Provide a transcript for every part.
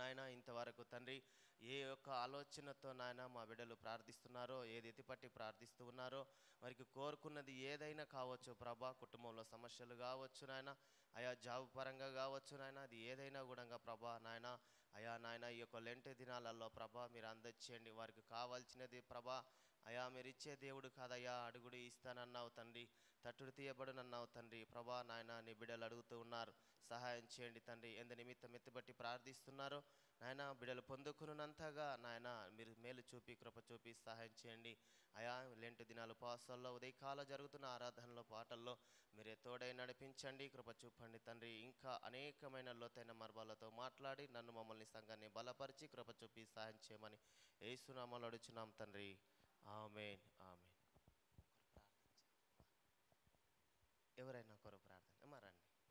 నాయన ఇంతవరకు తండ్రి ఏ యొక్క ఆలోచనతో నాయన మా బిడ్డలు ప్రార్థిస్తున్నారో, ఏది ఎత్తిపట్టి ప్రార్థిస్తూ ఉన్నారో, వారికి కోరుకున్నది ఏదైనా కావచ్చు ప్రభా, కుటుంబంలో సమస్యలు కావచ్చు నాయన, అయా జాబ్ పరంగా కావచ్చు నాయన, అది ఏదైనా కూడా ప్రభా నాయన, అయా నాయన ఈ యొక్క లెంట్ దినాలలో ప్రభా మీరు అందచేయండి. వారికి కావాల్సినది ప్రభా అయా మీరు ఇచ్చే దేవుడు కాదయ్యా, అడుగుడు ఇస్తానన్నావు తండ్రి, తట్టుడు తీయబడునన్నావు తండ్రి. ప్రభా నాయన నీ బిడ్డలు అడుగుతూ ఉన్నారు, సహాయం చేయండి తండ్రి. ఎంత నిమిత్తం ఎత్తిబట్టి ప్రార్థిస్తున్నారో నాయన బిడ్డలు పొందుకున్నంతగా నాయన మీరు మేలు చూపి కృప చూపి సహాయం చేయండి అయా. లెంటు దినాలు ఉపవాసాల్లో ఉదయకాల జరుగుతున్న ఆరాధనలో పాటల్లో మీరే తోడై నడిపించండి, కృప చూపండి తండ్రి. ఇంకా అనేకమైన లోతైన మార్గాలతో మాట్లాడి నన్ను మమ్మల్ని సంఘాన్ని బలపరిచి కృప చూపి సహాయం చేయమని యేసునామములో అడుగుచున్నాం తండ్రి. ఆమేన్ ఆమేన్. ఎవరైనా ఒకరు ప్రార్థన రండి ఒకరు.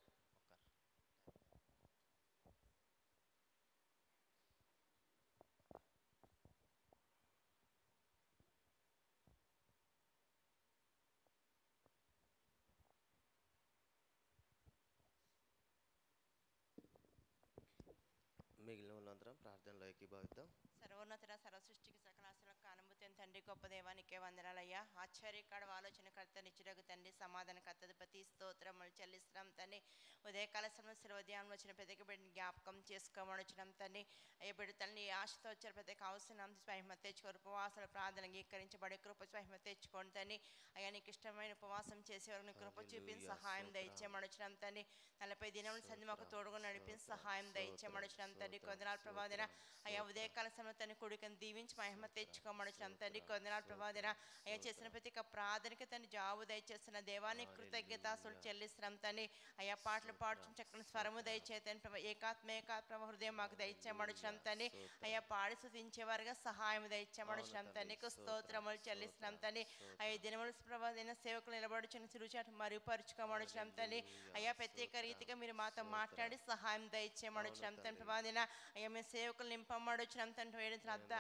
మిగిలిన వాళ్ళందరం ప్రార్థనలో ఏకీభవిద్దాం. సర్వోన్నత సర్వసృష్టికి సకలాసులకు అనుమతి తండ్రి, గొప్ప దేవానికే వందనాలయ్యా. ఆశ్చర్యకాడ ఆలోచనకర్త, నిచ్చుడగు తండ్రి, సమాధానకర్తపతి స్తోత్రములు చెల్లిస్తున్నాం తండ్రి. ఉదయకాల సమయం శిరోదయంలో వచ్చిన ప్రతి బిడ్డని జ్ఞాపకం చేసుకోమని వచ్చినాం తండ్రి. అయ్యే బిడ్డ తల్లి ఆశతో వచ్చారు, ప్రతి అవసరం మహిమ తెచ్చుకోరు. ఉపవాసాల ప్రార్థన అంగీకరించబడే కృప మహిమ తెచ్చుకోండి తండ్రి. అయ్యా నీకు ఇష్టమైన ఉపవాసం చేసేవారిని కృప చూపించి సహాయం దయచేయమని వచ్చినాం తండ్రి. 40 దినముల సంధి మాకు తోడుగా నడిపించి సహాయం దయచేయమని వచ్చినాం తండ్రి. కొందనాలు ప్రభాదిన అయ్యా ఉదయకాల సమయం తన కొడుకుని దీవించి మహిమ తెచ్చుకోమని తండ్రి. కొందనాలు ప్రభాదిన అయ్యా చేసిన ప్రతి ప్రార్థనకి తను జాబు దయచేస్తున్న దేవాన్ని కృతజ్ఞతాసులు చెల్లిస్తున్నాం తండ్రి. అయ్యా పాటలు పాడుచుని చక్కని స్వరము దయచేతండి. ఏకాత్మ హృదయం మాకు దయచేయమని తండ్రి. అయ్యా పాడి స్తుతించేవారుగా సహాయం దయచేయమని తండ్రి. నీకు స్తోత్రములు చెల్లిస్తున్నాం తండ్రి. అయ్యా దినముల ప్రభాదిన సేవకులు నిలబడుచున్న సిరుచాటు మరుగుపరుచుకోమని తండ్రి. అయ్యా ప్రత్యేక రీతిగా మీరు మాతో మాట్లాడి సహాయం దయచేయమని తండ్రి. ప్రభాదిన అయ్యా మేము సేవకులు నింపమడుచున్నాం తండ్రి.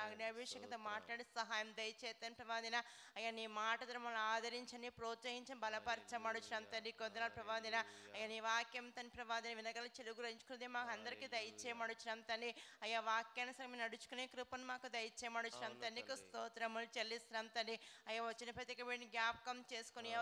అగ్నిభిషేకంతో మాట్లాడి సహాయం దయచేతండి ప్రభాదిన. అయ్యా నీ మాట మమ్మల్ని ఆదరించని ప్రోత్సహించి బలపరచమడుచున్నాం తండ్రి. కొందనాలు ప్రభాదిన అయ్యా నీ వాక్యం తండ్రి ప్రభాదిన వినగల చెలుగు ఎంచుకునే మాకు అందరికీ దయచేయమడుచున్నాం తండ్రి. అయ్యా వాక్యానుసారం నడుచుకునే కృపను మాకు దయచేయమడుచున్నాం తండ్రి. నీకు స్తోత్రములు చెల్లిస్తున్నాం తండ్రి. అయ్యా వచ్చిన ప్రతి వీడిని జ్ఞాపకం చేసుకుని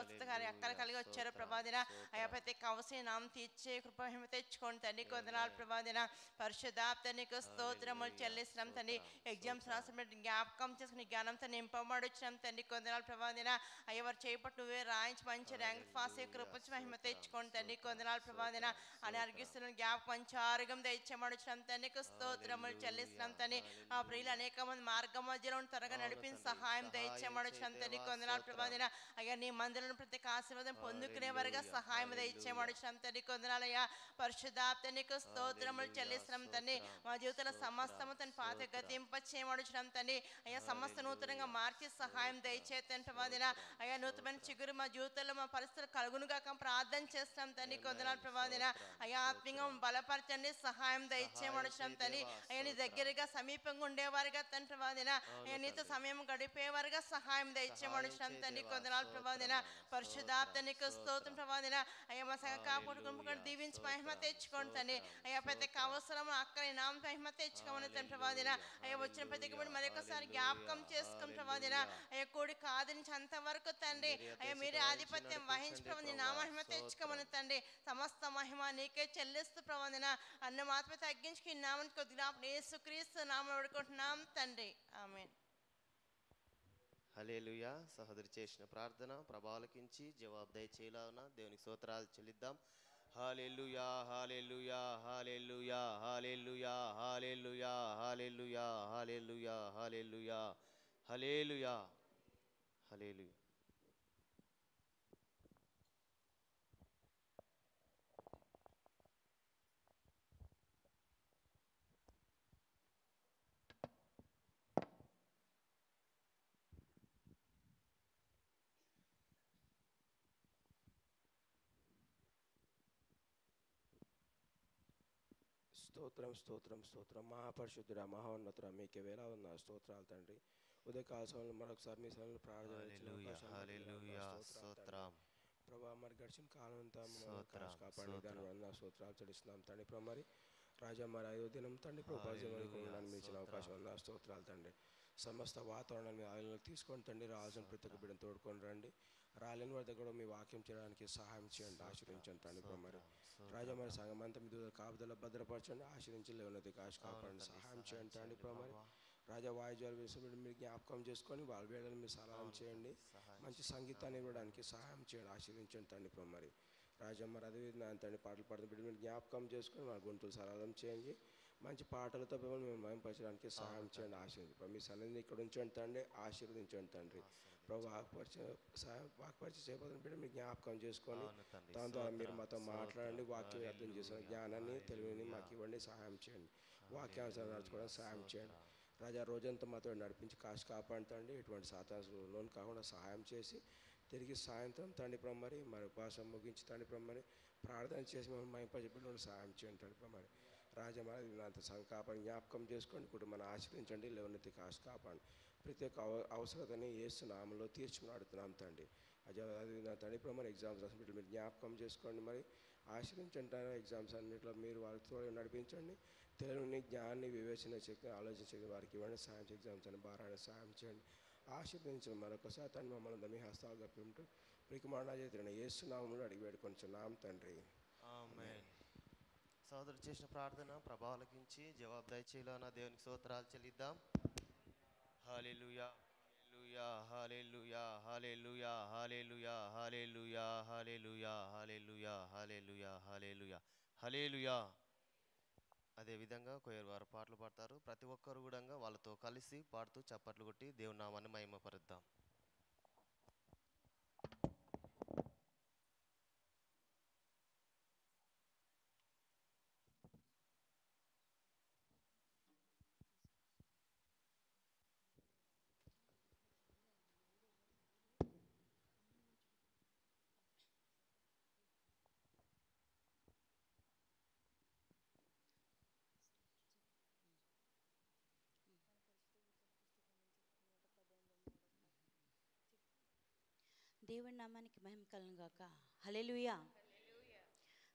అక్కలు కలిగి వచ్చారు ప్రభాదిన. అయ్యా ప్రతి అవసరం నామం తీర్చే కృప మహిమ తెచ్చుకోండి తండ్రి. కొందనాలు ప్రభాదిన పరిశుద్ధాప్త నీకు స్తోత్రములు చెల్లిస్తున్నాం తండ్రి. ఎగ్జామ్స్ రాసిన జ్ఞాపకం చేసుకుని జ్ఞానంతో నింపమడుచున్నాం తండ్రి. కొందనాలు ప్రభాదిన అయ్యా వారు చేపట్టు నువ్వే రాయించి మంచి ర్యాంక్ పాస్ అయ్యే కృప మహిమ తెచ్చుకోండి తండ్రి. కొందనాలు ప్రభాదిన అని అర్గిస్తున్న జ్ఞాపకం మంచి ఆరోగ్యం దయచేయమడుచున్నాం తండ్రి. స్తోత్రములు చెల్లిస్తున్నాం తండ్రి. ఆ ప్రియులు అనేక మంది మార్గ మధ్యలో త్వరగా నడిపించి సహాయం దయచేయమడుచున్నాం తండ్రి. కొందనాలు ప్రభాదిన అయ్యా నీ మందిరం ప్రతి ఆశీర్వాదం పొందుకునే వారుగా సహాయం దయచేయమడుచున్నాం తండ్రి. కొందనాలయ్యా పరిశుద్ధాప్త నీకు స్తోత్రములు చెల్లిస్తున్నాం తండ్రి. మా జీవితంలో సమస్తము తన పాత గతింపచేయమడుచున్నాం తండ్రి. అయ్యా సమస్త నూతనంగా మార్చి సహాయం దయచేతండి ప్రభాదిన. అయ్యా నూతనమైన చిగురు మా జీవితంలో మా పరిస్థితులు కలుగునుగా ప్రార్థన చేస్తాం తండ్రి. కొందనాలు ప్రభాదిన అయ్యా ఆత్మీయంగా బలపరచండి సహాయం దయచేయమడుచున్నాం తండ్రి. అయ్యా నీ దగ్గరగా సమీపంగా ఉండేవారుగా తండ్రి ప్రభాదిన. అయ్యా నీతో సమయం గడిపేవారుగా సహాయం దయచేయమడుచున్నాం తండ్రి. కొందనాలు ప్రభాదిన పరిశుద్ధాప్త నీకు స్తోత్రం ప్రభాదిన. అయ్యా మా సంఘ కాపుడు గుంపుకొని దీవించి మహిమ తెచ్చుకోండి తండ్రి. అయ్యా ప్రతి అవసరం అక్కడి నామ మహిమ తెచ్చుకోమని తండ్రి ప్రభాదిన. అయ్యా వచ్చిన ప్రతి మరొకసారి జ్ఞాపకం చేసుకుని ప్రభాదిన. అయ్యా కూడి కాదించి అంతవరకు తండ్రి అయ్యా మీరే ఆధిపత్యం వహించి ప్రభాది నా మహిమ తెచ్చుకోమని తండ్రి. సమస్త మహిమ నీకే చెల్లిస్తూ ప్రభాదిన. అన్న మాత్రమే తగ్గించుకు ఈ నామని కొద్దిగా యేసుక్రీస్తు నామములో వేడుకుంటున్నాం తండ్రి. ఆమేన్. హల్లెలూయా. సహోదరి చేసిన ప్రార్థన ప్రభావలకించి జవాబు దయచేయలాగున దేవునికి స్తోత్రాలు చెల్లిద్దాం. హల్లెలూయా హల్లెలూయా హల్లెలూయా హల్లెలూయా హల్లెలూయా హల్లెలూయా హల్లెలూయా హల్లెలూయా హల్లెలూయా హల్లెలూయా. స్తోత్రం స్తోత్రం స్తోత్రం. మహాపరిశుద్ధుడ మహోన్నతుడ మీకే వేలాది ఉన్న స్తోత్రాలు తండ్రి. ఉదయకాల సమయంలో మరొకసారి మీ సమయంలో ప్రార్థన ప్రభావ మరి గడిచిన కాలం అంతా కాపాడే దాని వల్ల స్తోత్రాలు చెల్లిస్తున్నాం తండ్రి. మరి రాజా మరి 5వ దినం తండ్రి ప్రభు హల్లెలూయా. ఉండడానికి మించిన అవకాశం స్తోత్రాలు. ఉన్న స్తోత్రాలు తండ్రి. సమస్త వాతావరణాన్ని ఆలయంలోకి తీసుకొని తండ్రి రావాల్సిన ప్రతి ఒక్క బిడ్డను తోడుకొని రండి. రాలేని వారి దగ్గర మీ వాక్యం చేయడానికి సహాయం చేయండి, ఆశీర్వించండి తండ్రి ప్రభు మరి. రాజా మరి సంఘం అంతా మీ కాపుదల భద్రపరచండి, ఆశీర్వించి లేవనైతే కాశ కాపాడండి, సహాయం చేయండి తండ్రి ప్రభు మరి. రాజా వాయిద్యాలు వేసిన మీరు జ్ఞాపకం చేసుకొని వాళ్ళ వేళను మీరు సలహం చేయండి, మంచి సంగీతాన్ని ఇవ్వడానికి సహాయం చేయండి, ఆశీర్వించండి తండ్రి ప్రభు మరి. రాజా మరి అదేవిధంగా తండ్రి పాటలు పాడుతున్న బిడ్డ మీరు జ్ఞాపకం చేసుకొని వాళ్ళ గొంతులు సరళం చేయండి, మంచి పాటలతో మిమ్మల్ని మేము మయంపరచడానికి సహాయం చేయండి, ఆశీర్వదించండి. మీ సన్నిధిని ఇక్కడ ఉంచండి తండ్రి, ఆశీర్వదించండి తండ్రి ప్రభు. వాక్పరిచయం చేయబోతున్న బిడ్డ మీరు జ్ఞాపకం చేసుకొని దాని ద్వారా మీరు మాతో మాట్లాడండి, వాక్యం అర్థం చేసిన జ్ఞానాన్ని తెలివిని మాకు ఇవ్వండి, సహాయం చేయండి, వాక్యానుసారం నడుచుకోవడానికి సహాయం చేయండి. రాజా రోజంతా మాతో నడిపించి కాశ కాపాడుతండి, ఎటువంటి సాతాను కాకుండా సహాయం చేసి తిరిగి సాయంత్రం తండ్రి ప్రభు మరి ఉపవాసం ముగించి తండ్రి ప్రభు మరి ప్రార్థన చేసి మేము మైంపజెప్పిన సహాయం చేయండి తండ్రి ప్రభు మరి. రాజా మరి అంత సంకాపాన్ని జ్ఞాపకం చేసుకోండి, కుటుంబాన్ని ఆశ్రయించండి, లేవనెత్తి కాశ కాపాడండి. ప్రతి ఒక్క అవసరతని యేసు నామములో తీర్చుకుని అడుగుతున్నాం తండ్రి. అది నా తండ్రి ప్రభు మరి ఎగ్జామ్స్ రాసిన మీరు జ్ఞాపకం చేసుకోండి, మరి ఆశ్రయించండి. ఎగ్జామ్స్ అన్నింటిలో మీరు వారితో నడిపించండి, తెలివిని జ్ఞానాన్ని వివేచన శక్తిని ఆలోచించే వారికి ఇవ్వండి, సహాయం ఎగ్జామ్స్ అని భారాన్ని సహాయం చేయండి, ఆశీర్వదించండి. మరొకసారి తండ్రి మమ్మల్ని మీ హస్తాలు గప్పింటూ మీకు మరణ చేతున్న యేసు నామములో అడిగి వేడుకొంచున్నాం తండ్రి. ఆమేన్. సోదరుడు చేసిన ప్రార్థన ప్రభావలకించి జవాబు దయచేయలోన దేవునికి స్తోత్రాలు చెల్లిద్దాం. హల్లెలూయా హల్లెలూయా హల్లెలూయా హల్లెలూయా హల్లెలూయా హల్లెలూయా హల్లెలూయా హల్లెలూయా హల్లెలూయా హల్లెలూయా. అదేవిధంగా కొయ్యరు వారు పాటలు పాడతారు. ప్రతి ఒక్కరు కూడా వాళ్ళతో కలిసి పాడుతూ చప్పట్లు కొట్టి దేవుని నామాన్ని మహిమపరుద్దాం. దేవుని నామానికి మహిమ కలుగును గాక. హల్లెలూయా.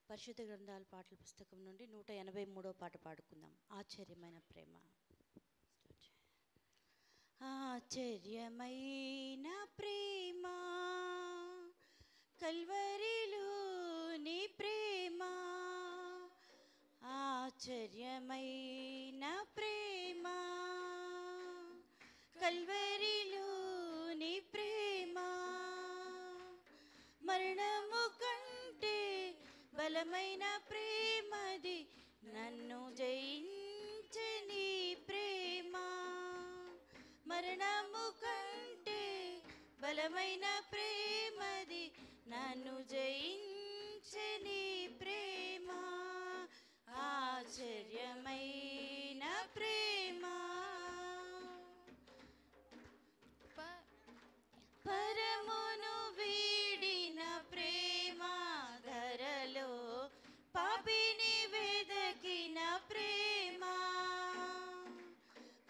పరిశుద్ధ గ్రంథాల పాటల పుస్తకం నుండి 183వ పాట పాడుకుందాం. ఆశ్చర్యమైన ప్రేమ. ఆశ్చర్యమైన ప్రేమ కల్వరిలోని ప్రేమ, ఆశ్చర్యమైన ప్రేమ కల్వరిలోని ప్రేమ, మరణము కంటే బలమైన ప్రేమది, నన్ను జయించని ప్రేమ, మరణము కంటే బలమైన ప్రేమది, నన్ను జయించని ప్రేమ, ఆశ్చర్యమైన ప్రేమ. పరమును వీడిన ప్రేమ, ధరలో పాపిని వెదకిన ప్రేమ,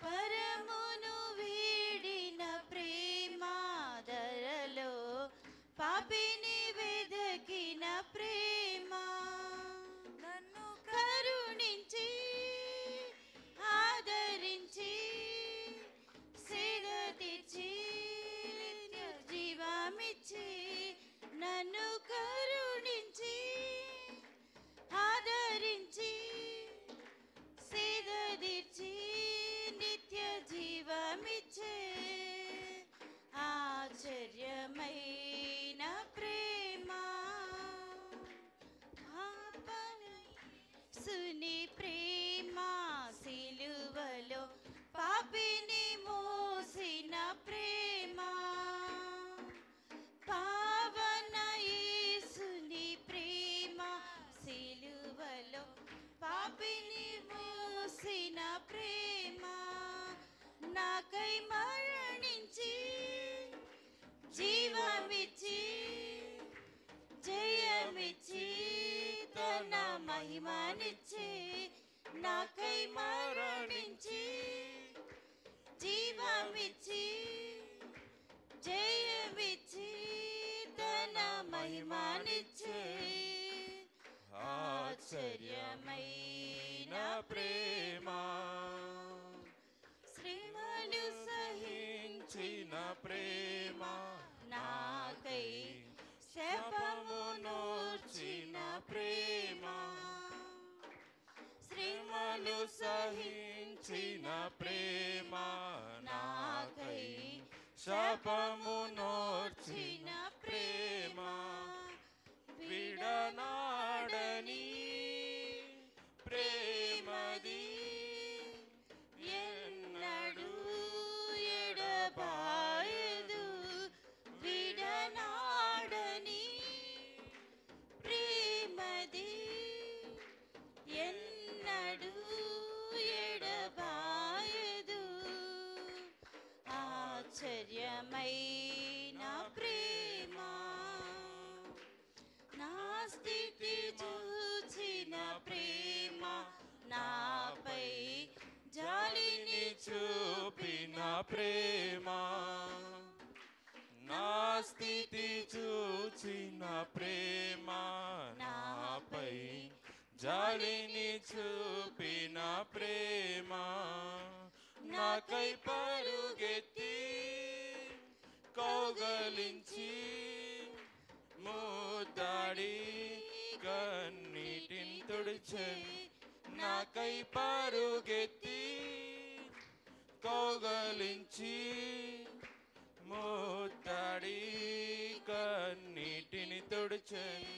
పరమును వీడిన ప్రేమ, ధరలో పాపిని వెదకిన ప్రేమ, నన్ను కరుణించి ఆదరించి సేద తీర్చి జీవమిచ్చి, నన్ను కరుణించి ఆదరించి సేద తీర్చి నిత్య జీవమిచ్చే, ఆశ్చర్యమైన ప్రేమ. సుని ప్రేమ సిలువలో పాపిని మోసిన ప్రేమ, పావన యేసుని ప్రేమ సిలువలో పాపిని మోసిన ప్రేమ, నాకై మరణించి జీవమిచ్చి జయమిచ్చి తన మహిమనిచ్చి, నాకై మరణించి జీవమిచ్చి జయమిచ్చి తన మహిమనిచ్చి, ఆశ్చర్యమైన ప్రేమ శ్రమలు సహించిన ప్రేమ నాకై శపము నోర్చిన ప్రేమ శ్రమలు సహించిన ప్రేమ నాకై శాపము నోర్చిన ప్రేమ విడనాడని ప్రేమది ఎన్నడూ ఎడబాయదు విడనాడని ప్రేమది ఎన్నడూ ఎడబాయదు ఆశ్చర్యమైన ప్రేమ నా స్థితి చూచిన ప్రేమ నాపై జాలిని చూపిన ప్రేమ నా స్థితి చూచిన ప్రేమ నాపై జాలిని చూపిన ప్రేమ నాకై పరుగెత్తి కౌగలించి ముద్దాడి కన్నీటిని తుడిచెను నాకై పరుగెత్తి కౌగలించి ముద్దాడి కన్నీటిని తుడిచెను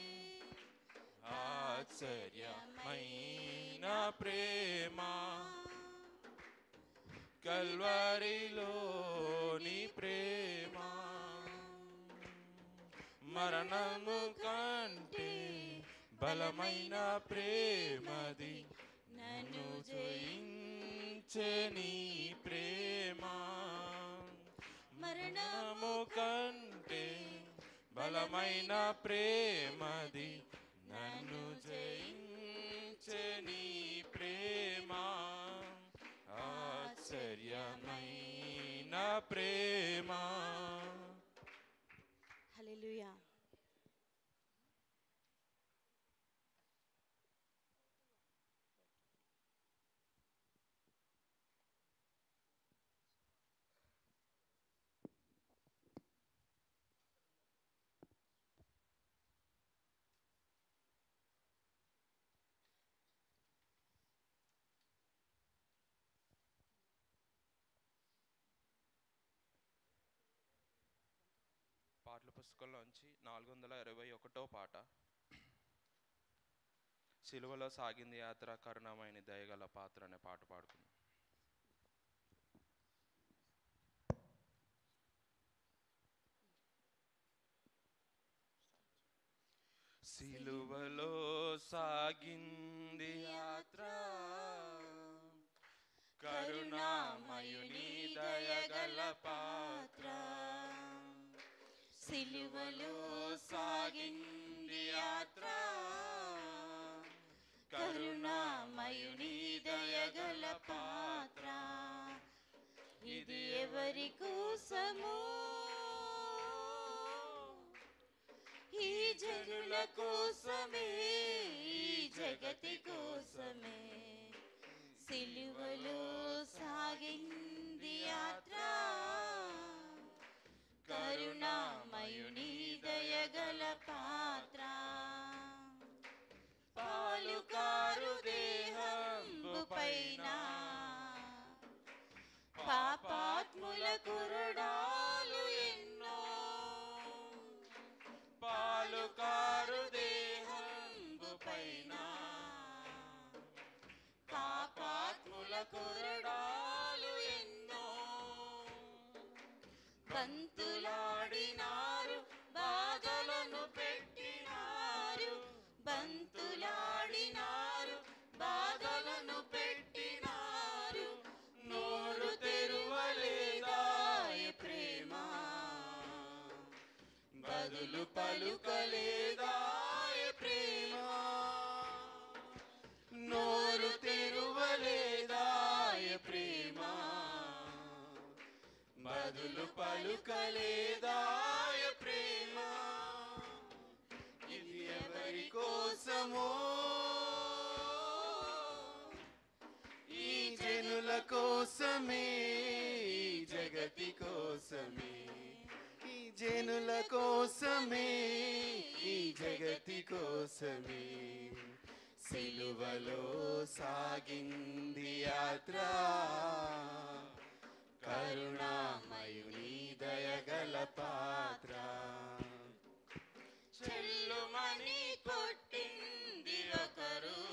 ఆశ్చర్యమైన ప్రేమ కల్వరిలోని ప్రేమ మరణము కంటే బలమైన ప్రేమది నన్ను జయించే నీ ప్రేమ మరణము కంటే బలమైన ప్రేమది నన్ను జయించే నీ ప్రేమ ఆశ్చర్యమైన ప్రేమ. హల్లెలూయా. పాటల పుస్తకంలోంచి 421వ పాట. సిలువలో సాగింది యాత్ర కరుణమైన దయగల పాత్ర అనే పాట పాడుకుందాం. సిలువలో సాగింది యాత్ర కరుణామయుని దయగల పాత్ర సిలువలో సాగింది యాత్ర కరుణామయుని దయగల పాత్ర ఇది ఎవరి కోసము ఈ జనుల కోసమే ఈ జగతి కోసమే సిలువలో సాగింది యాత్ర కరుణామయుని దయగల పాత్ర పాలుకారు దేహంబు పైన పాపాత్ముల కురుడాలు ఎన్నో పాలుకారు దేహంబు పైన పాపాత్ముల కురుడాలు ఎన్నో బంతులాడినారు బాధలను పెట్టినారు బంతులాడినారు బాధలను పెట్టినారు నోరు తెరువలేదాయ ప్రేమ బదులు పలుకలేదాయ ప్రేమ నోరు తెరువలేదాయ ప్రేమ బదులు పలుకలేదాయ ప్రేమ ఇది ఎవరి కోసమో సాగింది యాత్ర కరుణామయుని దయగల పాత్ర చెల్లుమని కొట్టింది ఒకరు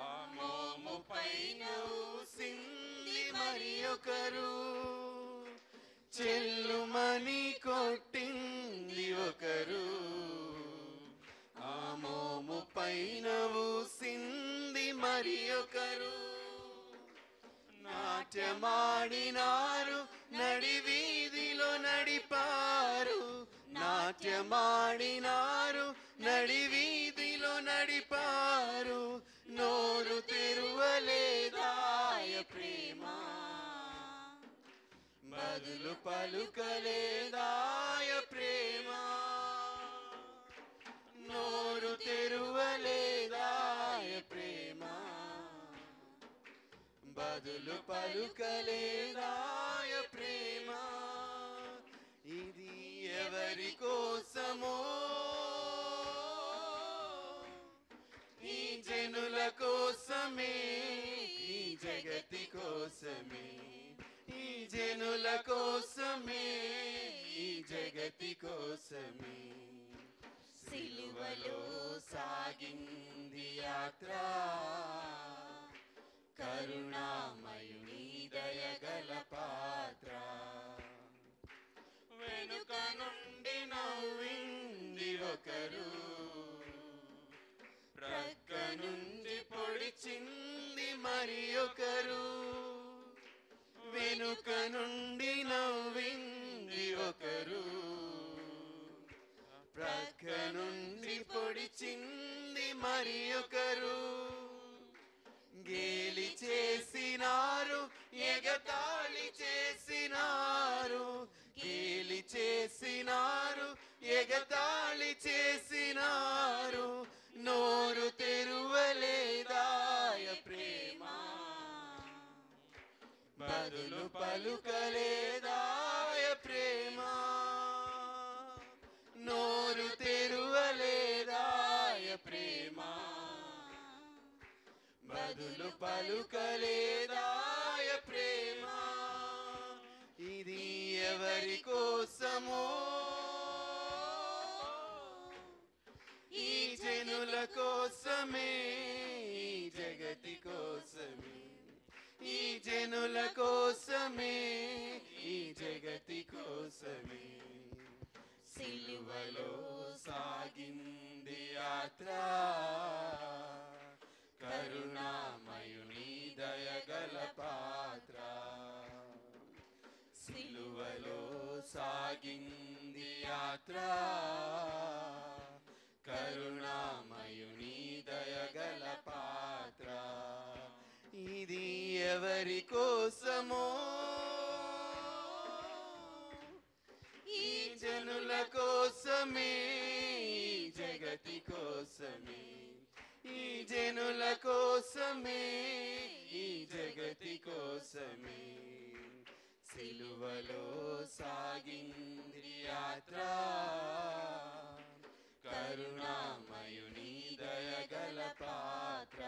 ఆ మోము పైన ఊసింది మరి ఒకరు చెల్లుమని కొట్టింది ఒకరు ఆ మోము పైన ఊసింది మరి ఒకరు నాట్యమాడినారు నడి వీధిలో నడిపారు నాట్యమాడినారు నడి వీధిలో నడిపారు నోరు తెరువలేదాయ ప్రేమ బదులు పలుకలేదాయ ప్రేమ నోరు తెరువలేదాయ ప్రేమ బదులు పలుకలేదాయ ప్రేమ ఇది ఎవరి కోసమో ఈ జనుల కోసమే ఈ జగతి కోసమే ఈ జనుల కోసమే ఈ జగతి కోసమే సిలువలో సాగింది యాత్ర కరుణామయుని దయగల పాత్ర వెనుక నుండి నవ్వింది ఒకరు ప్రక్క నుండి పొడిచింది మరి ఒకరు వెనుక నుండి నవ్వింది ఒకరు ప్రక్క నుండి పొడిచింది మరి ఒకరు గేలి చేసినారు ఎగతాళి చేసినారు గేలి చేసినారు ఎగతాళి చేసినారు నోరు తెరువలేదాయ ప్రేమ బదులు పలుకలేదాయ ప్రేమ నోరు తెరువలేదాయ ప్రేమ బదులు పలుకలేదాయ ప్రేమ ఇది ఎవరి కోసమో ఈ జనుల కోసమే ఈ జగతి కోసమే ఈ జనుల కోసమే ఈ జగతి కోసమే సిలువలో సాగింది యాత్ర కరుణామయుని దయగల పాత్ర సిలువలో సాగింది యాత్ర కరుణామయుని దయగల పాత్ర ఇది ఎవరి కోసమో ఈ జనుల కోసమే ఈ జగతి కోసమే ఈ జనుల కోసమే ఈ జగతి కోసమే సిలువలో సాగింది యాత్ర కరుణామయుని దయగల పాత్ర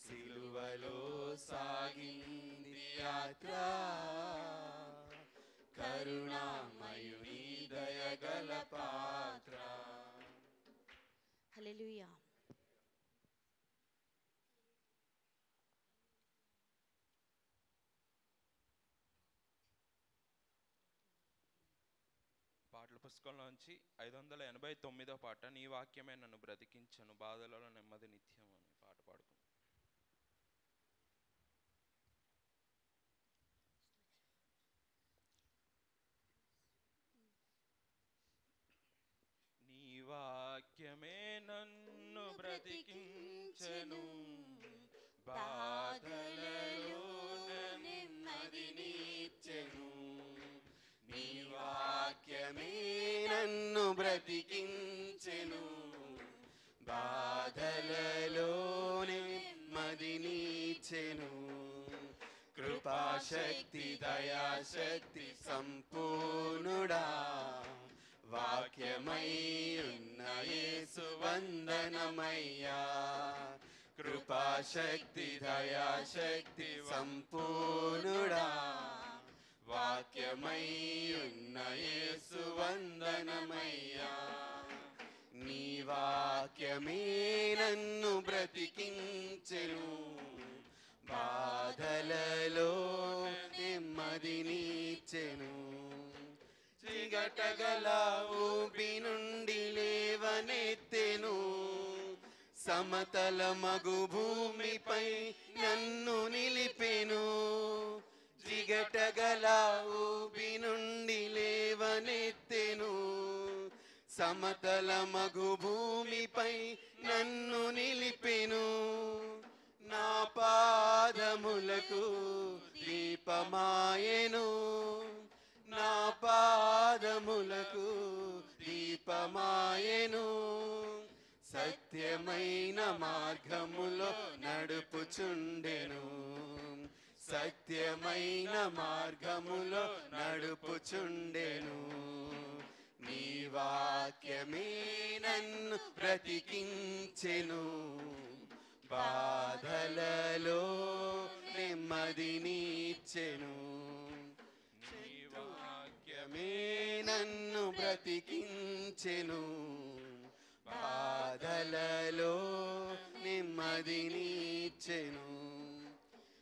సిలువలో సాగింది యాత్ర కరుణామయుని దయగల పాత్ర హల్లెలూయా. పాటల పుస్తకంలోంచి 589వ పాట నీ వాక్యమే నన్ను బ్రతికించను బాధలలో నెమ్మది నిత్యం అని పాట పాడుకుందాం. నీ వాక్యమే నన్ను బ్రతికించను బాధలలో నెమ్మదినిచ్చెను నీ వాక్యమే నన్ను బ్రతికించెను బాధలలోనే నెమ్మదినిచ్చెను కృపాశక్తి దయాశక్తి సంపూర్ణుడా వాక్యమై ఉన్న యేసు వందనమయ్యా కృపాశక్తి దయాశక్తి సంపూర్ణుడా వాక్యమై ఉన్న యేసు వందనమయ్యా. నీ వాక్యమే నన్ను బ్రతికించెను, బాధలలో నెమ్మదినిచ్చెను. చిగటగల ఊబి నుండి లేవనెత్తెను, సమతల మగు భూమిపై నన్ను నిలిపెను. జిగటగల ఊబి నుండి లేవనెత్తెను, సమతల మగు భూమిపై నన్ను నిలిపెను. నా పాదములకు దీపమాయెను, నా పాదములకు దీపమాయెను. సత్యమైన మార్గములో నడుపుచుండెను, సత్యమైన మార్గములో నడుపుచుండెను. నీ వాక్యమే నన్ను బ్రతికించెను, బాధలలో నెమ్మదినిచ్చెను. నీ వాక్యమే నన్ను బ్రతికించెను, బాధలలో నెమ్మదినిచ్చెను.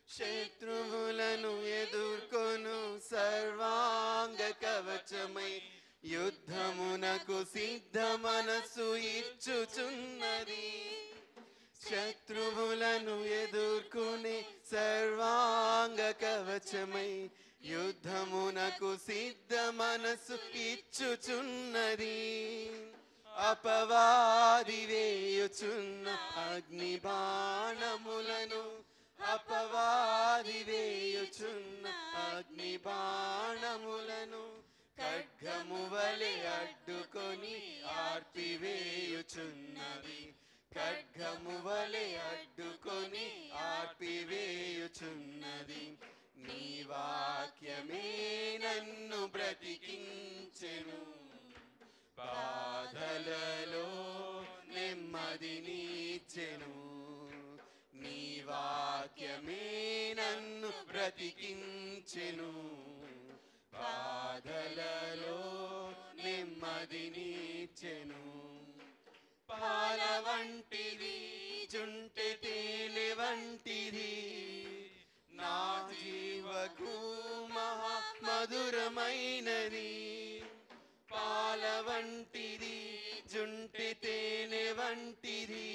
శత్రువులను ఎదుర్కొను సర్వాంగ కవచమై యుద్ధమునకు సిద్ధ మనసు ఇచ్చుచున్నది. శత్రువులను ఎదుర్కొనే సర్వాంగ కవచమై యుద్ధమునకు సిద్ధ మనసు ఇచ్చుచున్నది. అపవాది వేయుచున్న అగ్ని బాణములను, అపవాది వేయుచున్న అగ్ని బాణములను ఖడ్గము వలె అడ్డుకొని ఆర్పివేయుచున్నది, ఖడ్గము వలె అడ్డుకొని ఆర్పివేయుచున్నది. నీ వాక్యమే నన్ను బ్రతికించెను, బాధలలో నెమ్మదినిచ్చెను. నీ వాక్యమే నన్ను బ్రతికించెను, బాధలలో నెమ్మదినిచ్చెను. పాల వంటిది జుంటె తేనె వంటిది నా జీవకు మహా మధురమైనది. పాల వంటిది జుంటె తేనె వంటిది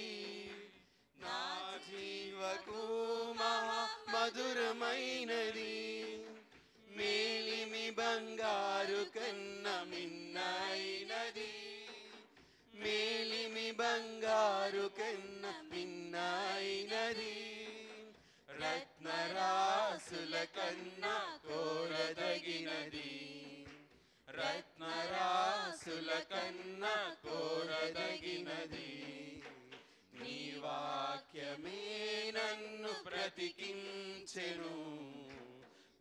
నా జీవకు మహా మధురమైనది. మేలిమి బంగారు కన్న మిన్నైనది, మేలిమి బంగారు కన్న మిన్నైనది. రత్నరాసుల కన్నా కోరదగినది, రత్నరాసుల కన్నా కోరదగినది. నీ వాక్యమే నన్ను బ్రతికించెను,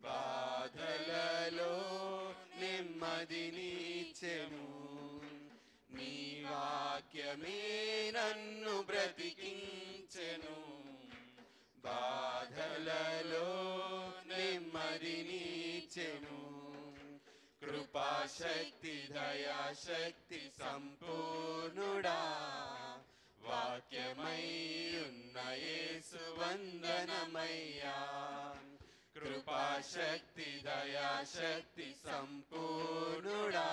బాధలలో నెమ్మదినిచ్చెను. నీ వాక్యమే నన్ను బ్రతికించెను, బాధలలో నెమ్మదినిచ్చెను. కృపాశక్తి దయాశక్తి సంపూర్ణుడా వాక్యమై ఉన్న యేసు వందనమయ్యా. కృపాశక్తి దయాశక్తి సంపూర్ణుడా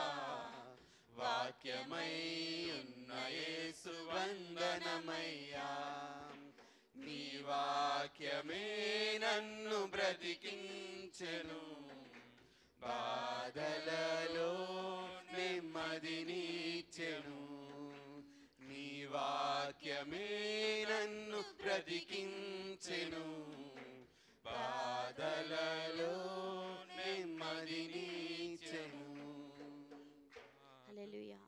వాక్యమై ఉన్న యేసు వందనమయ్యా. నీ వాక్యమే నన్ను బ్రతికించెను, బాధలలో నెమ్మదినిచ్చెను. నీ వాక్యమే నన్ను బ్రతికించెను, బాధలలో నెమ్మదినిచ్చెను. హల్లెలూయా.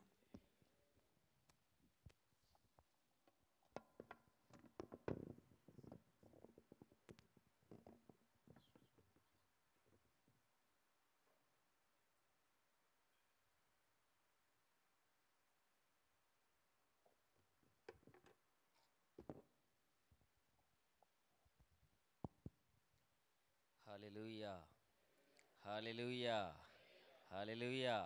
హల్లెలూయా, హల్లెలూయా, హల్లెలూయా.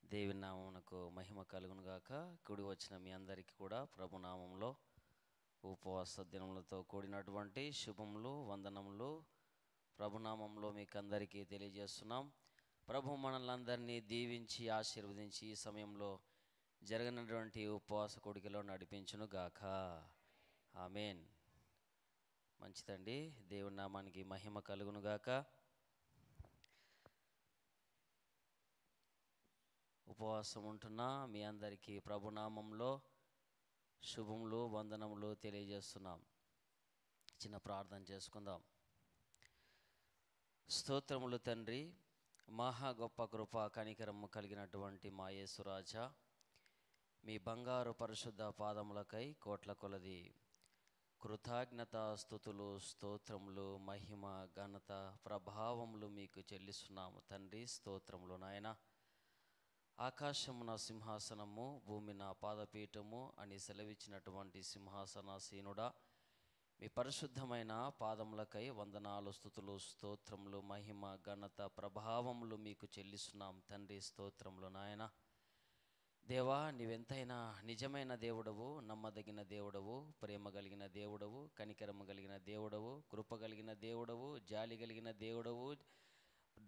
దేవుని నామమునకు మహిమ కలుగును గాక. కూడి వచ్చిన మీ అందరికీ కూడా ప్రభునామంలో ఉపవాస దినములతో కూడినటువంటి శుభములు, వందనములు ప్రభునామంలో మీకు అందరికీ తెలియజేస్తున్నాం. ప్రభు మనల్ని దీవించి ఆశీర్వదించి ఈ సమయంలో జరగనటువంటి ఉపవాస కూడికలో నడిపించును గాక. ఆమేన్. మంచిదండి. దేవుని నామానికి మహిమ కలుగును గాక. ఉపవాసం ఉంటున్న మీ అందరికీ ప్రభునామంలో శుభములు, వందనములు తెలియజేస్తున్నాం. చిన్న ప్రార్థన చేసుకుందాం. స్తోత్రములు తండ్రి, మహా గొప్ప కృప కనికరము కలిగినటువంటి మా యేసురాజా, మీ బంగారు పరిశుద్ధ పాదములకై కోట్ల కొలది కృతజ్ఞత స్తుతులు, స్తోత్రములు, మహిమ, ఘనత, ప్రభావములు మీకు చెల్లిస్తున్నాము తండ్రి. స్తోత్రములు నాయన. ఆకాశమున సింహాసనము, భూమి నా పాదపీఠము అని సెలవిచ్చినటువంటి సింహాసనాసీనుడా, మీ పరిశుద్ధమైన పాదములకై వందనాలు, స్తుతులు, స్తోత్రములు, మహిమ, ఘనత, ప్రభావములు మీకు చెల్లిస్తున్నాం తండ్రి. స్తోత్రములు నాయన. దేవా, నీవెంతైనా నిజమైన దేవుడవు, నమ్మదగిన దేవుడవు, ప్రేమ కలిగిన దేవుడవు, కనికరము కలిగిన దేవుడవు, కృప కలిగిన దేవుడవు, జాలి కలిగిన దేవుడవు,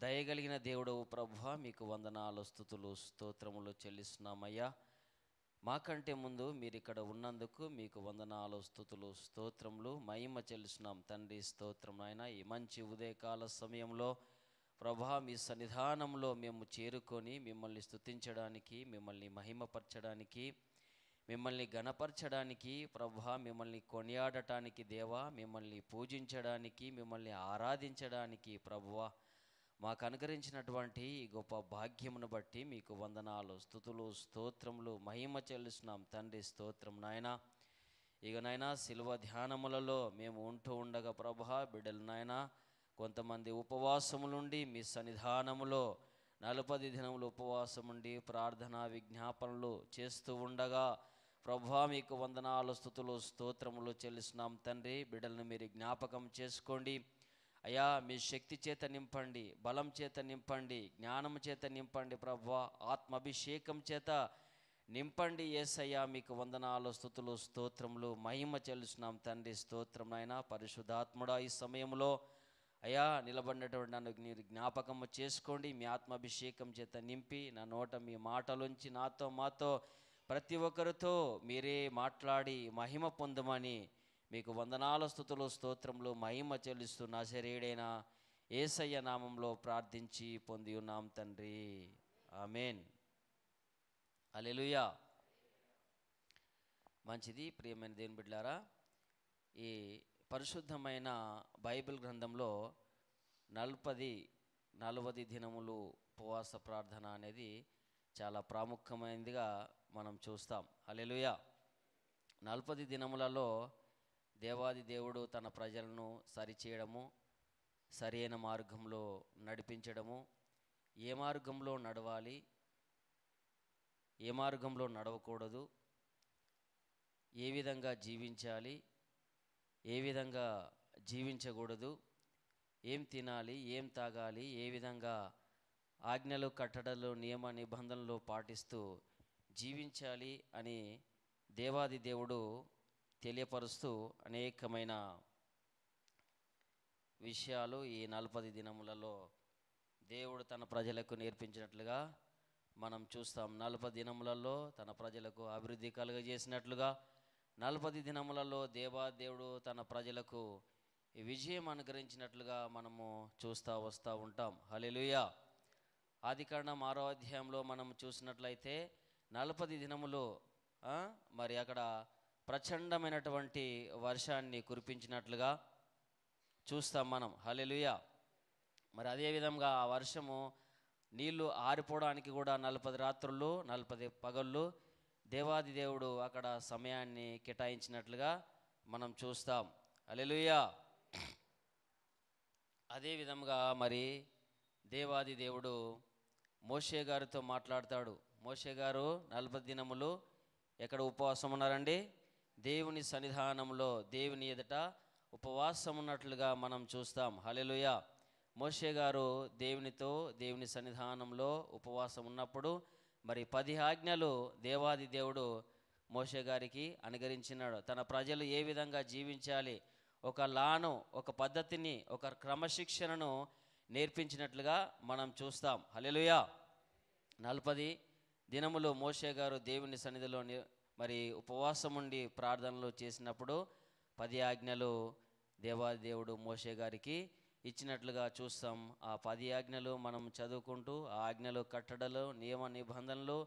దయగలిగిన దేవుడవు. ప్రభువా, మీకు వందనాలు, స్తుతులు, స్తోత్రములు చెల్లిస్తున్నామయ్యా. మాకంటే ముందు మీరు ఇక్కడ ఉన్నందుకు మీకు వందనాలు, స్తుతులు, స్తోత్రములు, మహిమ చెల్లిస్తున్నాం తండ్రి. స్తోత్రం నాయన. ఈ మంచి ఉదయకాల సమయంలో ప్రభువా, మీ సన్నిధానంలో మేము చేరుకొని మిమ్మల్ని స్తుతించడానికి, మిమ్మల్ని మహిమపరచడానికి, మిమ్మల్ని గణపరచడానికి, ప్రభువా మిమ్మల్ని కొనియాడటానికి, దేవా మిమ్మల్ని పూజించడానికి, మిమ్మల్ని ఆరాధించడానికి ప్రభువా మాకు అనుగ్రహించినటువంటి ఈ గొప్ప భాగ్యమును బట్టి మీకు వందనాలు, స్తుతులు, స్తోత్రములు, మహిమ చెల్లిస్తున్నాం తండ్రి. స్తోత్రం నాయన. ఇక నాయన శిలువ ధ్యానములలో మేము ఉంటూ ఉండగా ప్రభువా, బిడ్డలు నాయన కొంతమంది ఉపవాసములుండి మీ సన్నిధానములో 40 దినములు ఉపవాసముండి ప్రార్థనా విజ్ఞాపనలు చేస్తూ ఉండగా ప్రభువా మీకు వందనాలు, స్తుతులు, స్తోత్రములు చెల్లిస్తున్నాం తండ్రి. బిడ్డలను మీరు జ్ఞాపకం చేసుకోండి అయ్యా. మీ శక్తి చేత నింపండి, బలం చేత నింపండి, జ్ఞానం చేత నింపండి ప్రభువా, ఆత్మాభిషేకం చేత నింపండి యేసయ్యా. మీకు వందనాలు, స్తుతులు, స్తోత్రములు, మహిమ చెల్లిస్తున్నాం తండ్రి. స్తోత్రం నాయన. పరిశుద్ధాత్ముడా, ఈ సమయంలో అయ్యా నిలబడినటువంటి నన్ను మీరు జ్ఞాపకము చేసుకోండి. మీ ఆత్మాభిషేకం చేత నింపి నా నోట మీ మాటలుంచి నాతో మాతో ప్రతి ఒక్కరితో మీరే మాట్లాడి మహిమ పొందమని మీకు వందనాలు, స్తుతులు, స్తోత్రములు, మహిమ చెల్లిస్తూ నజరేయుడైన యేసయ్య నామంలో ప్రార్థించి పొంది ఉన్నాం తండ్రి. ఆమేన్. హల్లెలూయా. మంచిది. ప్రియమైన దేవుని బిడ్డలారా, ఈ పరిశుద్ధమైన బైబిల్ గ్రంథంలో 40 దినములు ఉపవాస ప్రార్థన అనేది చాలా ప్రాముఖ్యమైనదిగా మనం చూస్తాం. హల్లెలూయా. 40 దినములలో దేవాది దేవుడు తన ప్రజలను సరిచేయడము, సరైన మార్గంలో నడిపించడము, ఏ మార్గంలో నడవాలి, ఏ మార్గంలో నడవకూడదు, ఏ విధంగా జీవించాలి, ఏ విధంగా జీవించకూడదు, ఏం తినాలి, ఏం తాగాలి, ఏ విధంగా ఆజ్ఞలు, కట్టడలు, నియమ నిబంధనలు పాటిస్తూ జీవించాలి అని దేవాది దేవుడు తెలియపరుస్తూ అనేకమైన విషయాలు ఈ 40 దినములలో దేవుడు తన ప్రజలకు నేర్పించినట్లుగా మనం చూస్తాం. 40 దినములలో తన ప్రజలకు అభివృద్ధి కలుగజేసినట్లుగా 40 దినములలో దేవాదేవుడు తన ప్రజలకు ఈ విజయం అనుగ్రహించినట్లుగా మనము చూస్తూ వస్తూ ఉంటాం. హల్లెలూయా. ఆదికాండం 6వ అధ్యాయంలో మనం చూసినట్లయితే 40 దినములు మరి అక్కడ ప్రచండమైనటువంటి వర్షాన్ని కురిపించినట్లుగా చూస్తాం మనం. హల్లెలూయా. మరి అదేవిధంగా ఆ వర్షము నీళ్లు ఆరిపోవడానికి కూడా 40 రాత్రులు 40 పగళ్ళు దేవాది దేవుడు అక్కడ సమయాన్ని కేటాయించినట్లుగా మనం చూస్తాం. హల్లెలూయా. అదేవిధంగా మరి దేవాది దేవుడు మోషే గారితో మాట్లాడతాడు. మోషే గారు 40 దినములు ఎక్కడ ఉపవాసం ఉన్నారండి? దేవుని సన్నిధానంలో, దేవుని ఎదుట ఉపవాసం ఉన్నట్లుగా మనం చూస్తాం. హల్లెలూయా. మోషే గారు దేవుని సన్నిధానంలో ఉపవాసం ఉన్నప్పుడు మరి 10 ఆజ్ఞలు దేవాది దేవుడు మోషే గారికి అనుగ్రహించినాడు. తన ప్రజలు ఏ విధంగా జీవించాలి, ఒక లాను, ఒక పద్ధతిని, ఒక క్రమశిక్షణను నేర్పించినట్లుగా మనం చూస్తాం. హల్లెలూయా. 40 దినములు మోషే గారు దేవుని సన్నిధిలో మరి ఉపవాసం ఉండి ప్రార్థనలు చేసినప్పుడు 10 ఆజ్ఞలు దేవాది దేవుడు మోషే గారికి ఇచ్చినట్లుగా చూస్తాం. ఆ 10 ఆజ్ఞలు మనం చదువుకుంటూ ఆ ఆజ్ఞలు, కట్టడలు, నియమ నిబంధనలు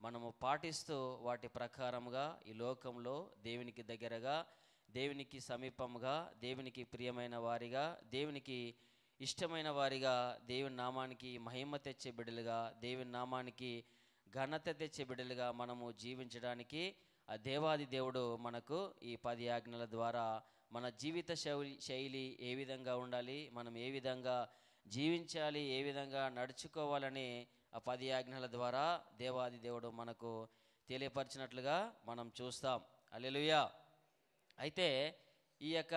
మనము పాటిస్తూ వాటి ప్రకారముగా ఈ లోకంలో దేవునికి దగ్గరగా, దేవునికి సమీపంగా, దేవునికి ప్రియమైన వారిగా, దేవునికి ఇష్టమైన వారిగా, దేవుని నామానికి మహిమ తెచ్చే బిడ్డలుగా, దేవుని నామానికి ఘనత తెచ్చే బిడ్డలుగా మనము జీవించడానికి ఆ దేవాది దేవుడు మనకు ఈ 10 ఆజ్ఞల ద్వారా మన జీవిత శైలి ఏ విధంగా ఉండాలి, మనం ఏ విధంగా జీవించాలి, ఏ విధంగా నడుచుకోవాలని ఆ 10 ఆజ్ఞల ద్వారా దేవాది దేవుడు మనకు తెలియపరిచినట్లుగా మనం చూస్తాం. హల్లెలూయా. అయితే ఈ యొక్క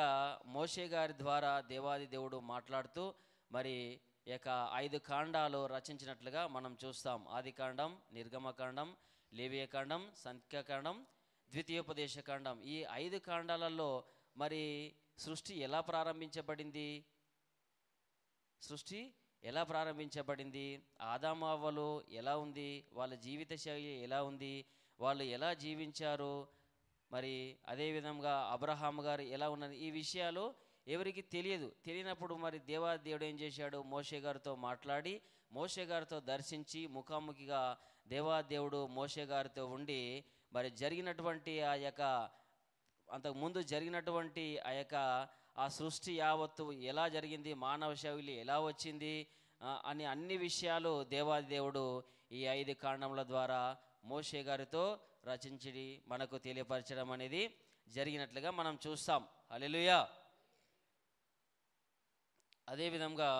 మోషే గారి ద్వారా దేవాది దేవుడు మాట్లాడుతూ మరి ఈ యొక్క 5 కాండాలు రచించినట్లుగా మనం చూస్తాం. ఆదికాండం, నిర్గమకాండం, లేవియకాండం, సంఖ్యాకాండం, ద్వితీయోపదేశకాండం. ఈ 5 కాండాలలో మరి సృష్టి ఎలా ప్రారంభించబడింది? సృష్టి ఎలా ప్రారంభించబడింది? ఆదాము అవ్వలు ఎలా ఉంది, వాళ్ళ జీవిత శైలి ఎలా ఉంది, వాళ్ళు ఎలా జీవించారు, మరి అదేవిధంగా అబ్రహాం గారు ఎలా ఉన్నారు, ఈ విషయాలు ఎవరికి తెలియనప్పుడు మరి దేవుడు ఏం చేశాడు? మోషే గారితో మాట్లాడి, మోషే గారితో దర్శించి ముఖాముఖిగా దేవుడు మోషే గారితో ఉండి మరి జరిగినటువంటి ఆ యొక్క అంతకుముందు జరిగినటువంటి ఆ సృష్టి యావత్తు ఎలా జరిగింది, మానవ శైలి ఎలా వచ్చింది అని అన్ని విషయాలు దేవాది దేవుడు ఈ 5 కాండముల ద్వారా మోషే గారితో రచించి మనకు తెలియపరచడం అనేది జరిగినట్లుగా మనం చూస్తాం. హల్లెలూయా. అదేవిధంగా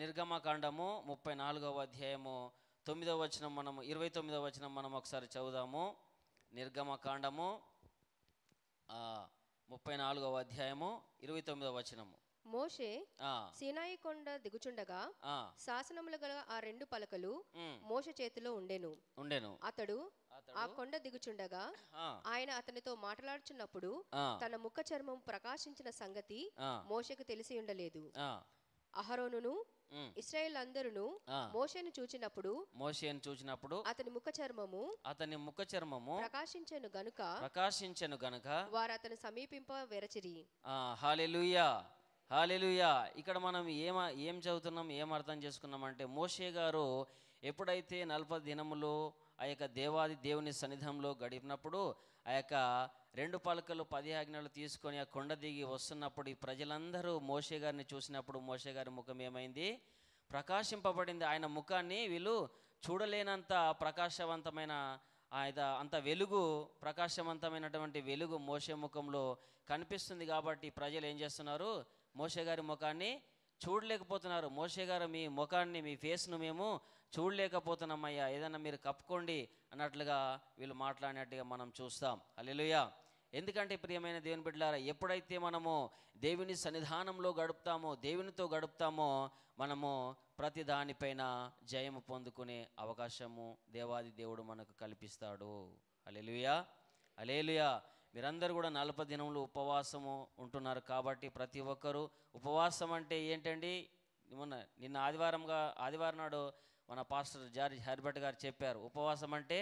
నిర్గమకాండము 34వ అధ్యాయము 9వ వచనం, మనము 29వ వచనం మనం ఒకసారి చదువుదాము. నిర్గమకాండము 34వ అధ్యాయము 29వ వచనము. మోషే సీనాయి కొండ దిగుచుండగా శాసనములు గల ఆ 2 పలకలు మోషే చేతిలో ఉండెను. అతడు ఆ కొండ దిగుచుండగా ఆయన అతనితో మాట్లాడుచున్నప్పుడు తన ముఖ చర్మం ప్రకాశించిన సంగతి మోషేకు తెలిసి ఉండలేదు. అహరోనును ఇశ్రాయేలు అందరూ మోషేను చూచినప్పుడు అతని ముఖ చర్మము ప్రకాశించెను గనుక వారు అతను సమీపింప వెరచిరి. హల్లెలూయా. హల్లెలూయా. ఇక్కడ మనం ఏం చదువుతున్నాం, ఏం అర్థం చేసుకున్నామంటే, మోషే గారు ఎప్పుడైతే 40 దినములు ఆ యొక్క దేవుని సన్నిధానంలో గడిపినప్పుడు ఆ యొక్క 2 పలకలు 10 ఆజ్ఞలు తీసుకొని ఆ కొండ దిగి వస్తున్నప్పుడు ఈ ప్రజలందరూ మోషే గారిని చూసినప్పుడు మోషే గారి ముఖం ఏమైంది? ప్రకాశింపబడింది. ఆయన ముఖాన్ని వీళ్ళు చూడలేనంత ప్రకాశవంతమైన అంత వెలుగు, ప్రకాశవంతమైనటువంటి వెలుగు మోషే ముఖంలో కనిపిస్తుంది. కాబట్టి ప్రజలు ఏం చేస్తున్నారు? మోషే గారి ముఖాన్ని చూడలేకపోతున్నారు. మోషే గారు మీ ముఖాన్ని, మీ ఫేస్ను మేము చూడలేకపోతున్నామయ్యా, ఏదైనా మీరు కప్పుకోండి అన్నట్లుగా వీళ్ళు మాట్లాడినట్టుగా మనం చూస్తాం. హల్లెలూయా. ఎందుకంటే ప్రియమైన దేవుని బిడ్డలారా, ఎప్పుడైతే మనము దేవుని సన్నిధానంలో గడుపుతామో, దేవునితో గడుపుతామో, మనము ప్రతి దానిపైన జయము పొందుకునే అవకాశము దేవాది దేవుడు మనకు కల్పిస్తాడు. హల్లెలూయా. హల్లెలూయా. మీరందరూ కూడా 40 దినములు ఉపవాసము ఉంటున్నారు కాబట్టి ప్రతి ఒక్కరూ ఉపవాసం అంటే ఏంటండి? నిన్న ఆదివారం నాడు మన పాస్టర్ జార్జ్ హెర్బర్ట్ గారు చెప్పారు, ఉపవాసం అంటే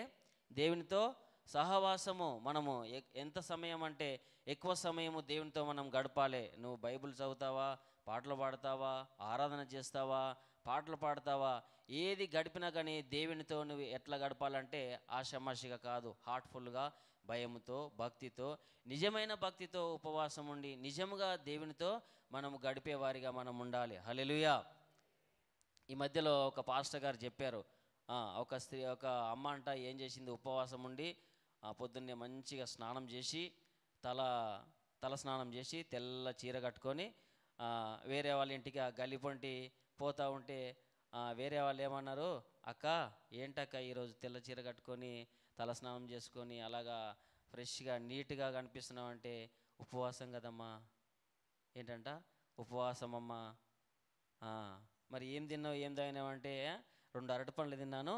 దేవునితో సహవాసము. మనము ఎంత సమయం అంటే ఎక్కువ సమయము దేవునితో మనం గడపాలి. నువ్వు బైబిల్ చదువుతావా, పాటలు పాడతావా, ఆరాధన చేస్తావా, పాటలు పాడతావా, ఏది గడిపినా కానీ దేవునితో నువ్వు ఎట్లా గడపాలంటే ఆషామాషిగా కాదు, హార్ట్ఫుల్గా, భయముతో, భక్తితో, నిజమైన భక్తితో ఉపవాసం ఉండి నిజముగా దేవునితో మనము గడిపేవారిగా మనం ఉండాలి. హల్లెలూయా. ఈ మధ్యలో ఒక పాస్టర్ గారు చెప్పారు, ఒక అమ్మ అంట ఏం చేసింది, ఉపవాసం ఉండి పొద్దున్నే మంచిగా స్నానం చేసి తల స్నానం చేసి తెల్ల చీర కట్టుకొని వేరే వాళ్ళ ఇంటికి ఆ గల్లిపొంటి పోతూ ఉంటే వేరే వాళ్ళు ఏమన్నారు, అక్క ఏంటక్క ఈరోజు తెల్ల చీర కట్టుకొని తల స్నానం చేసుకొని అలాగా ఫ్రెష్గా నీట్గా కనిపిస్తున్నావు అంటే, ఉపవాసం కదమ్మా. ఏంటంట? ఉపవాసం అమ్మా. మరి ఏం తిన్నావు, ఏం తాగినావంటే 2 అరటిపండ్లు తిన్నాను,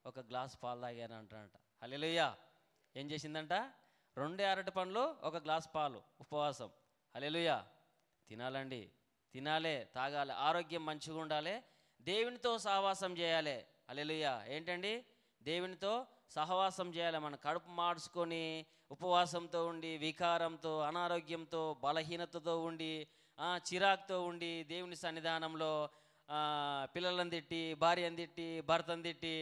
1 గ్లాస్ పాలు తాగాను అంటారంట. హల్లెలూయా. ఏం చేసిందంట? 2 అరటిపండ్లు 1 గ్లాస్ పాలు. ఉపవాసం. హల్లెలూయా. తినాలండి, తినాలే, తాగాలి, ఆరోగ్యం మంచిగా ఉండాలి, దేవునితో సహవాసం చేయాలి. హల్లెలూయా. ఏంటండి? దేవునితో సహవాసం చేయాలి. మన కడుపు మార్చుకొని ఉపవాసంతో ఉండి, వికారంతో, అనారోగ్యంతో, బలహీనతతో ఉండి, చిరాకుతో ఉండి దేవుని సన్నిధానంలో పిల్లలను తిట్టి, భార్యను తిట్టి, భర్తను తిట్టి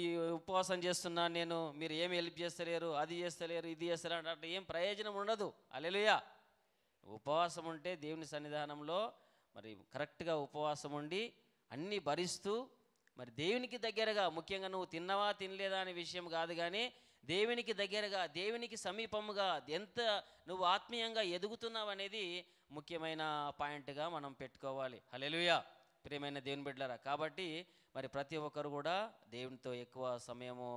ఈ ఉపవాసం చేస్తున్నాను నేను, మీరు ఏమి హెల్ప్ చేస్తలేరు, అది చేస్తలేరు, ఇది చేస్తలేరు అంటే ఏం ప్రయోజనం ఉండదు. హల్లెలూయా. ఉపవాసం ఉంటే దేవుని సన్నిధానంలో మరి కరెక్ట్గా ఉపవాసం ఉండి అన్నీ భరిస్తూ మరి దేవునికి దగ్గరగా, ముఖ్యంగా నువ్వు తిన్నవా తినలేదా అనే విషయం కాదు, కానీ దేవునికి దగ్గరగా, దేవునికి సమీపముగా ఎంత నువ్వు ఆత్మీయంగా ఎదుగుతున్నావు అనేది ముఖ్యమైన పాయింట్గా మనం పెట్టుకోవాలి. హల్లెలూయా. ప్రియమైన దేవుని బిడ్డలారా, కాబట్టి మరి ప్రతి ఒక్కరు కూడా దేవునితో ఎక్కువ సమయము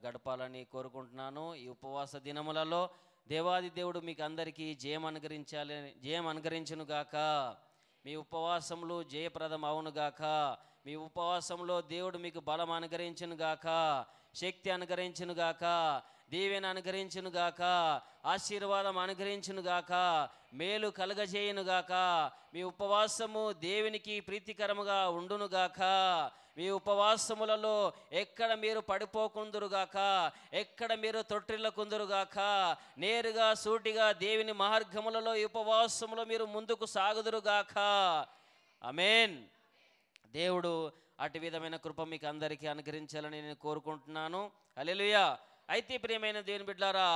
గడపాలని కోరుకుంటున్నాను. ఈ ఉపవాస దినములలో దేవాది దేవుడు మీకు అందరికీ జయం అనుగ్రహించునుగాక. మీ ఉపవాసములు జయప్రదం అవునుగాక. మీ ఉపవాసంలో దేవుడు మీకు బలం అనుగ్రహించునుగాక, శక్తి అనుగ్రహించునుగాక, దీవెన అనుగ్రహించునుగాక, ఆశీర్వాదం అనుగ్రహించునుగాక, మేలు కలగజేయునుగాక. మీ ఉపవాసము దేవునికి ప్రీతికరముగా ఉండునుగాక. మీ ఉపవాసములలో ఎక్కడ మీరు పడిపోకుందురుగాక, ఎక్కడ మీరు తొట్టిల్లకుందురుగాక. నేరుగా సూటిగా దేవుని మార్గములలో ఈ ఉపవాసములో మీరు ముందుకు సాగుదురుగాక. ఆమేన్. దేవుడు అటు విధమైన కృప మీకు అందరికీ అనుగ్రహించాలని నేను కోరుకుంటున్నాను. హల్లెలూయా. అయితే ప్రియమైన దేవుని బిడ్డలారా,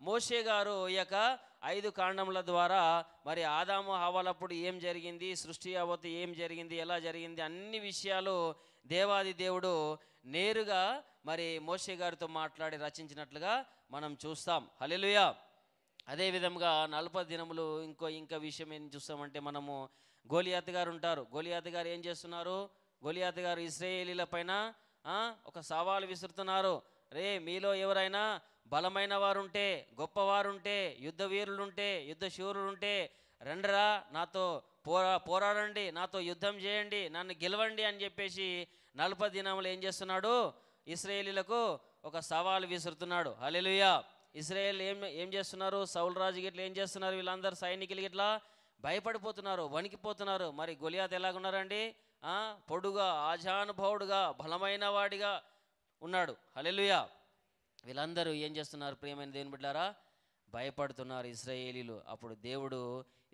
మోషే గారు ఈ యొక్క 5 కాండముల ద్వారా మరి ఆదాము హవ్వలప్పుడు ఏం జరిగింది, సృష్టి యావత్తు ఏం జరిగింది, ఎలా జరిగింది, అన్ని విషయాలు దేవాది దేవుడు నేరుగా మరి మోషే గారితో మాట్లాడి రచించినట్లుగా మనం చూస్తాం. హల్లెలూయా. అదేవిధంగా 40 దినములు ఇంకా విషయం ఏం చూస్తామంటే, మనము గోలియాతు గారు ఉంటారు. గోలియాతు గారు ఏం చేస్తున్నారు? గోలియాతు గారు ఇశ్రాయేలీల పైన ఒక సవాలు విసురుతున్నారు. రే, మీలో ఎవరైనా బలమైన వారుంటే, గొప్పవారుంటే, యుద్ధ వీరులుంటే, యుద్ధ శూరులుంటే రండిరా, నాతో పోరాడండి, నాతో యుద్ధం చేయండి, నన్ను గెలవండి అని చెప్పేసి 40 దినములు ఏం చేస్తున్నాడు? ఇశ్రాయేలీలకు ఒక సవాలు విసురుతున్నాడు. హల్లెలూయా. ఇశ్రాయేల్ ఏం చేస్తున్నారు? సౌలు రాజు గిట్ల ఏం చేస్తున్నారు? వీళ్ళందరూ సైనికులు గిట్లా భయపడిపోతున్నారు, వణికిపోతున్నారు. మరి గొలియాత్ ఎలాగున్నారండి? పొడుగా, ఆజానుభావుడుగా, బలమైన వాడిగా ఉన్నాడు. హల్లెలూయా. వీళ్ళందరూ ఏం చేస్తున్నారు? ప్రియమైన దేవుని బిడ్డలారా, భయపడుతున్నారు ఇశ్రాయేలీలు. అప్పుడు దేవుడు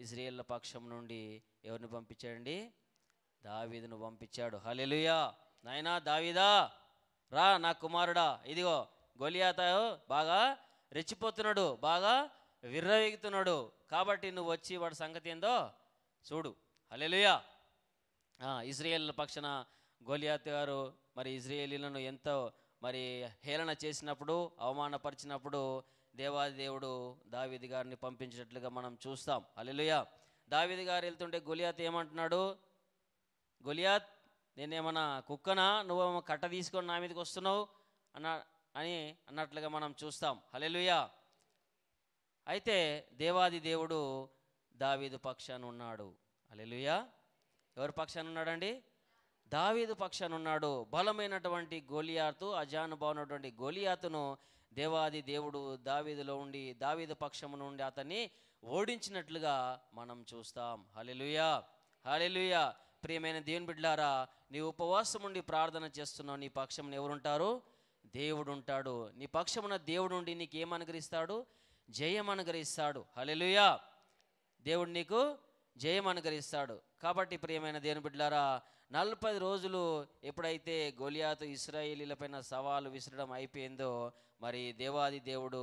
ఇశ్రాయేళ్ల పక్షం నుండి ఎవరిని పంపించాడండి? దావీదును పంపించాడు. హల్లెలూయా. నాయనా దావీదా, రా నా కుమారుడా, ఇదిగో గొలియాతు బాగా రెచ్చిపోతున్నాడు, బాగా విర్రవీగుతున్నాడు, కాబట్టి నువ్వు వచ్చి వాడి సంగతి ఏందో చూడు. హల్లెలూయా. ఇశ్రాయేళ్ల పక్షాన గొలియాతు గారు మరి ఇశ్రాయేలీలను ఎంతో మరి హేళన చేసినప్పుడు, అవమానపరిచినప్పుడు దేవాది దేవుడు దావీదు గారిని పంపించినట్లుగా మనం చూస్తాం. హల్లెలూయా. దావీదు గారు వెళ్తుంటే గొలియాతు ఏమంటున్నాడు? గొలియాత్, నేనేమన్నా కుక్కనా, నువ్వు కట్ట తీసుకొని నా మీదకి వస్తున్నావు అని అన్నట్లుగా మనం చూస్తాం. హల్లెలూయా. అయితే దేవాది దేవుడు దావీదు పక్షాన ఉన్నాడు. హల్లెలూయా. ఎవరి పక్షాన ఉన్నాడండి? దావీదు పక్షాన ఉన్నాడు. బలమైనటువంటి గొలియాతు, అజానుభావునటువంటి గొలియాతును దేవాది దేవుడు దావీదులో ఉండి, దావీదు పక్షము నుండి అతన్ని ఓడించినట్లుగా మనం చూస్తాం. హల్లెలూయా. హల్లెలూయా. ప్రియమైన దేవుని బిడ్డలారా, నీ ఉపవాసం ఉండి ప్రార్థన చేస్తున్నావు, నీ పక్షమున ఎవరుంటారు? దేవుడు ఉంటాడు. నీ పక్షమున దేవుడు ఉండి నీకు ఏం అనుగ్రహిస్తాడు? జయం అనుగ్రహిస్తాడు. హల్లెలూయా. దేవుడు నీకు జయం అనుగ్రహిస్తాడు. కాబట్టి ప్రియమైన దేవుని బిడ్డలారా, 40 రోజులు ఎప్పుడైతే గొలియాతు ఇశ్రాయేలీలపైన సవాలు విసరడం అయిపోయిందో, మరి దేవాది దేవుడు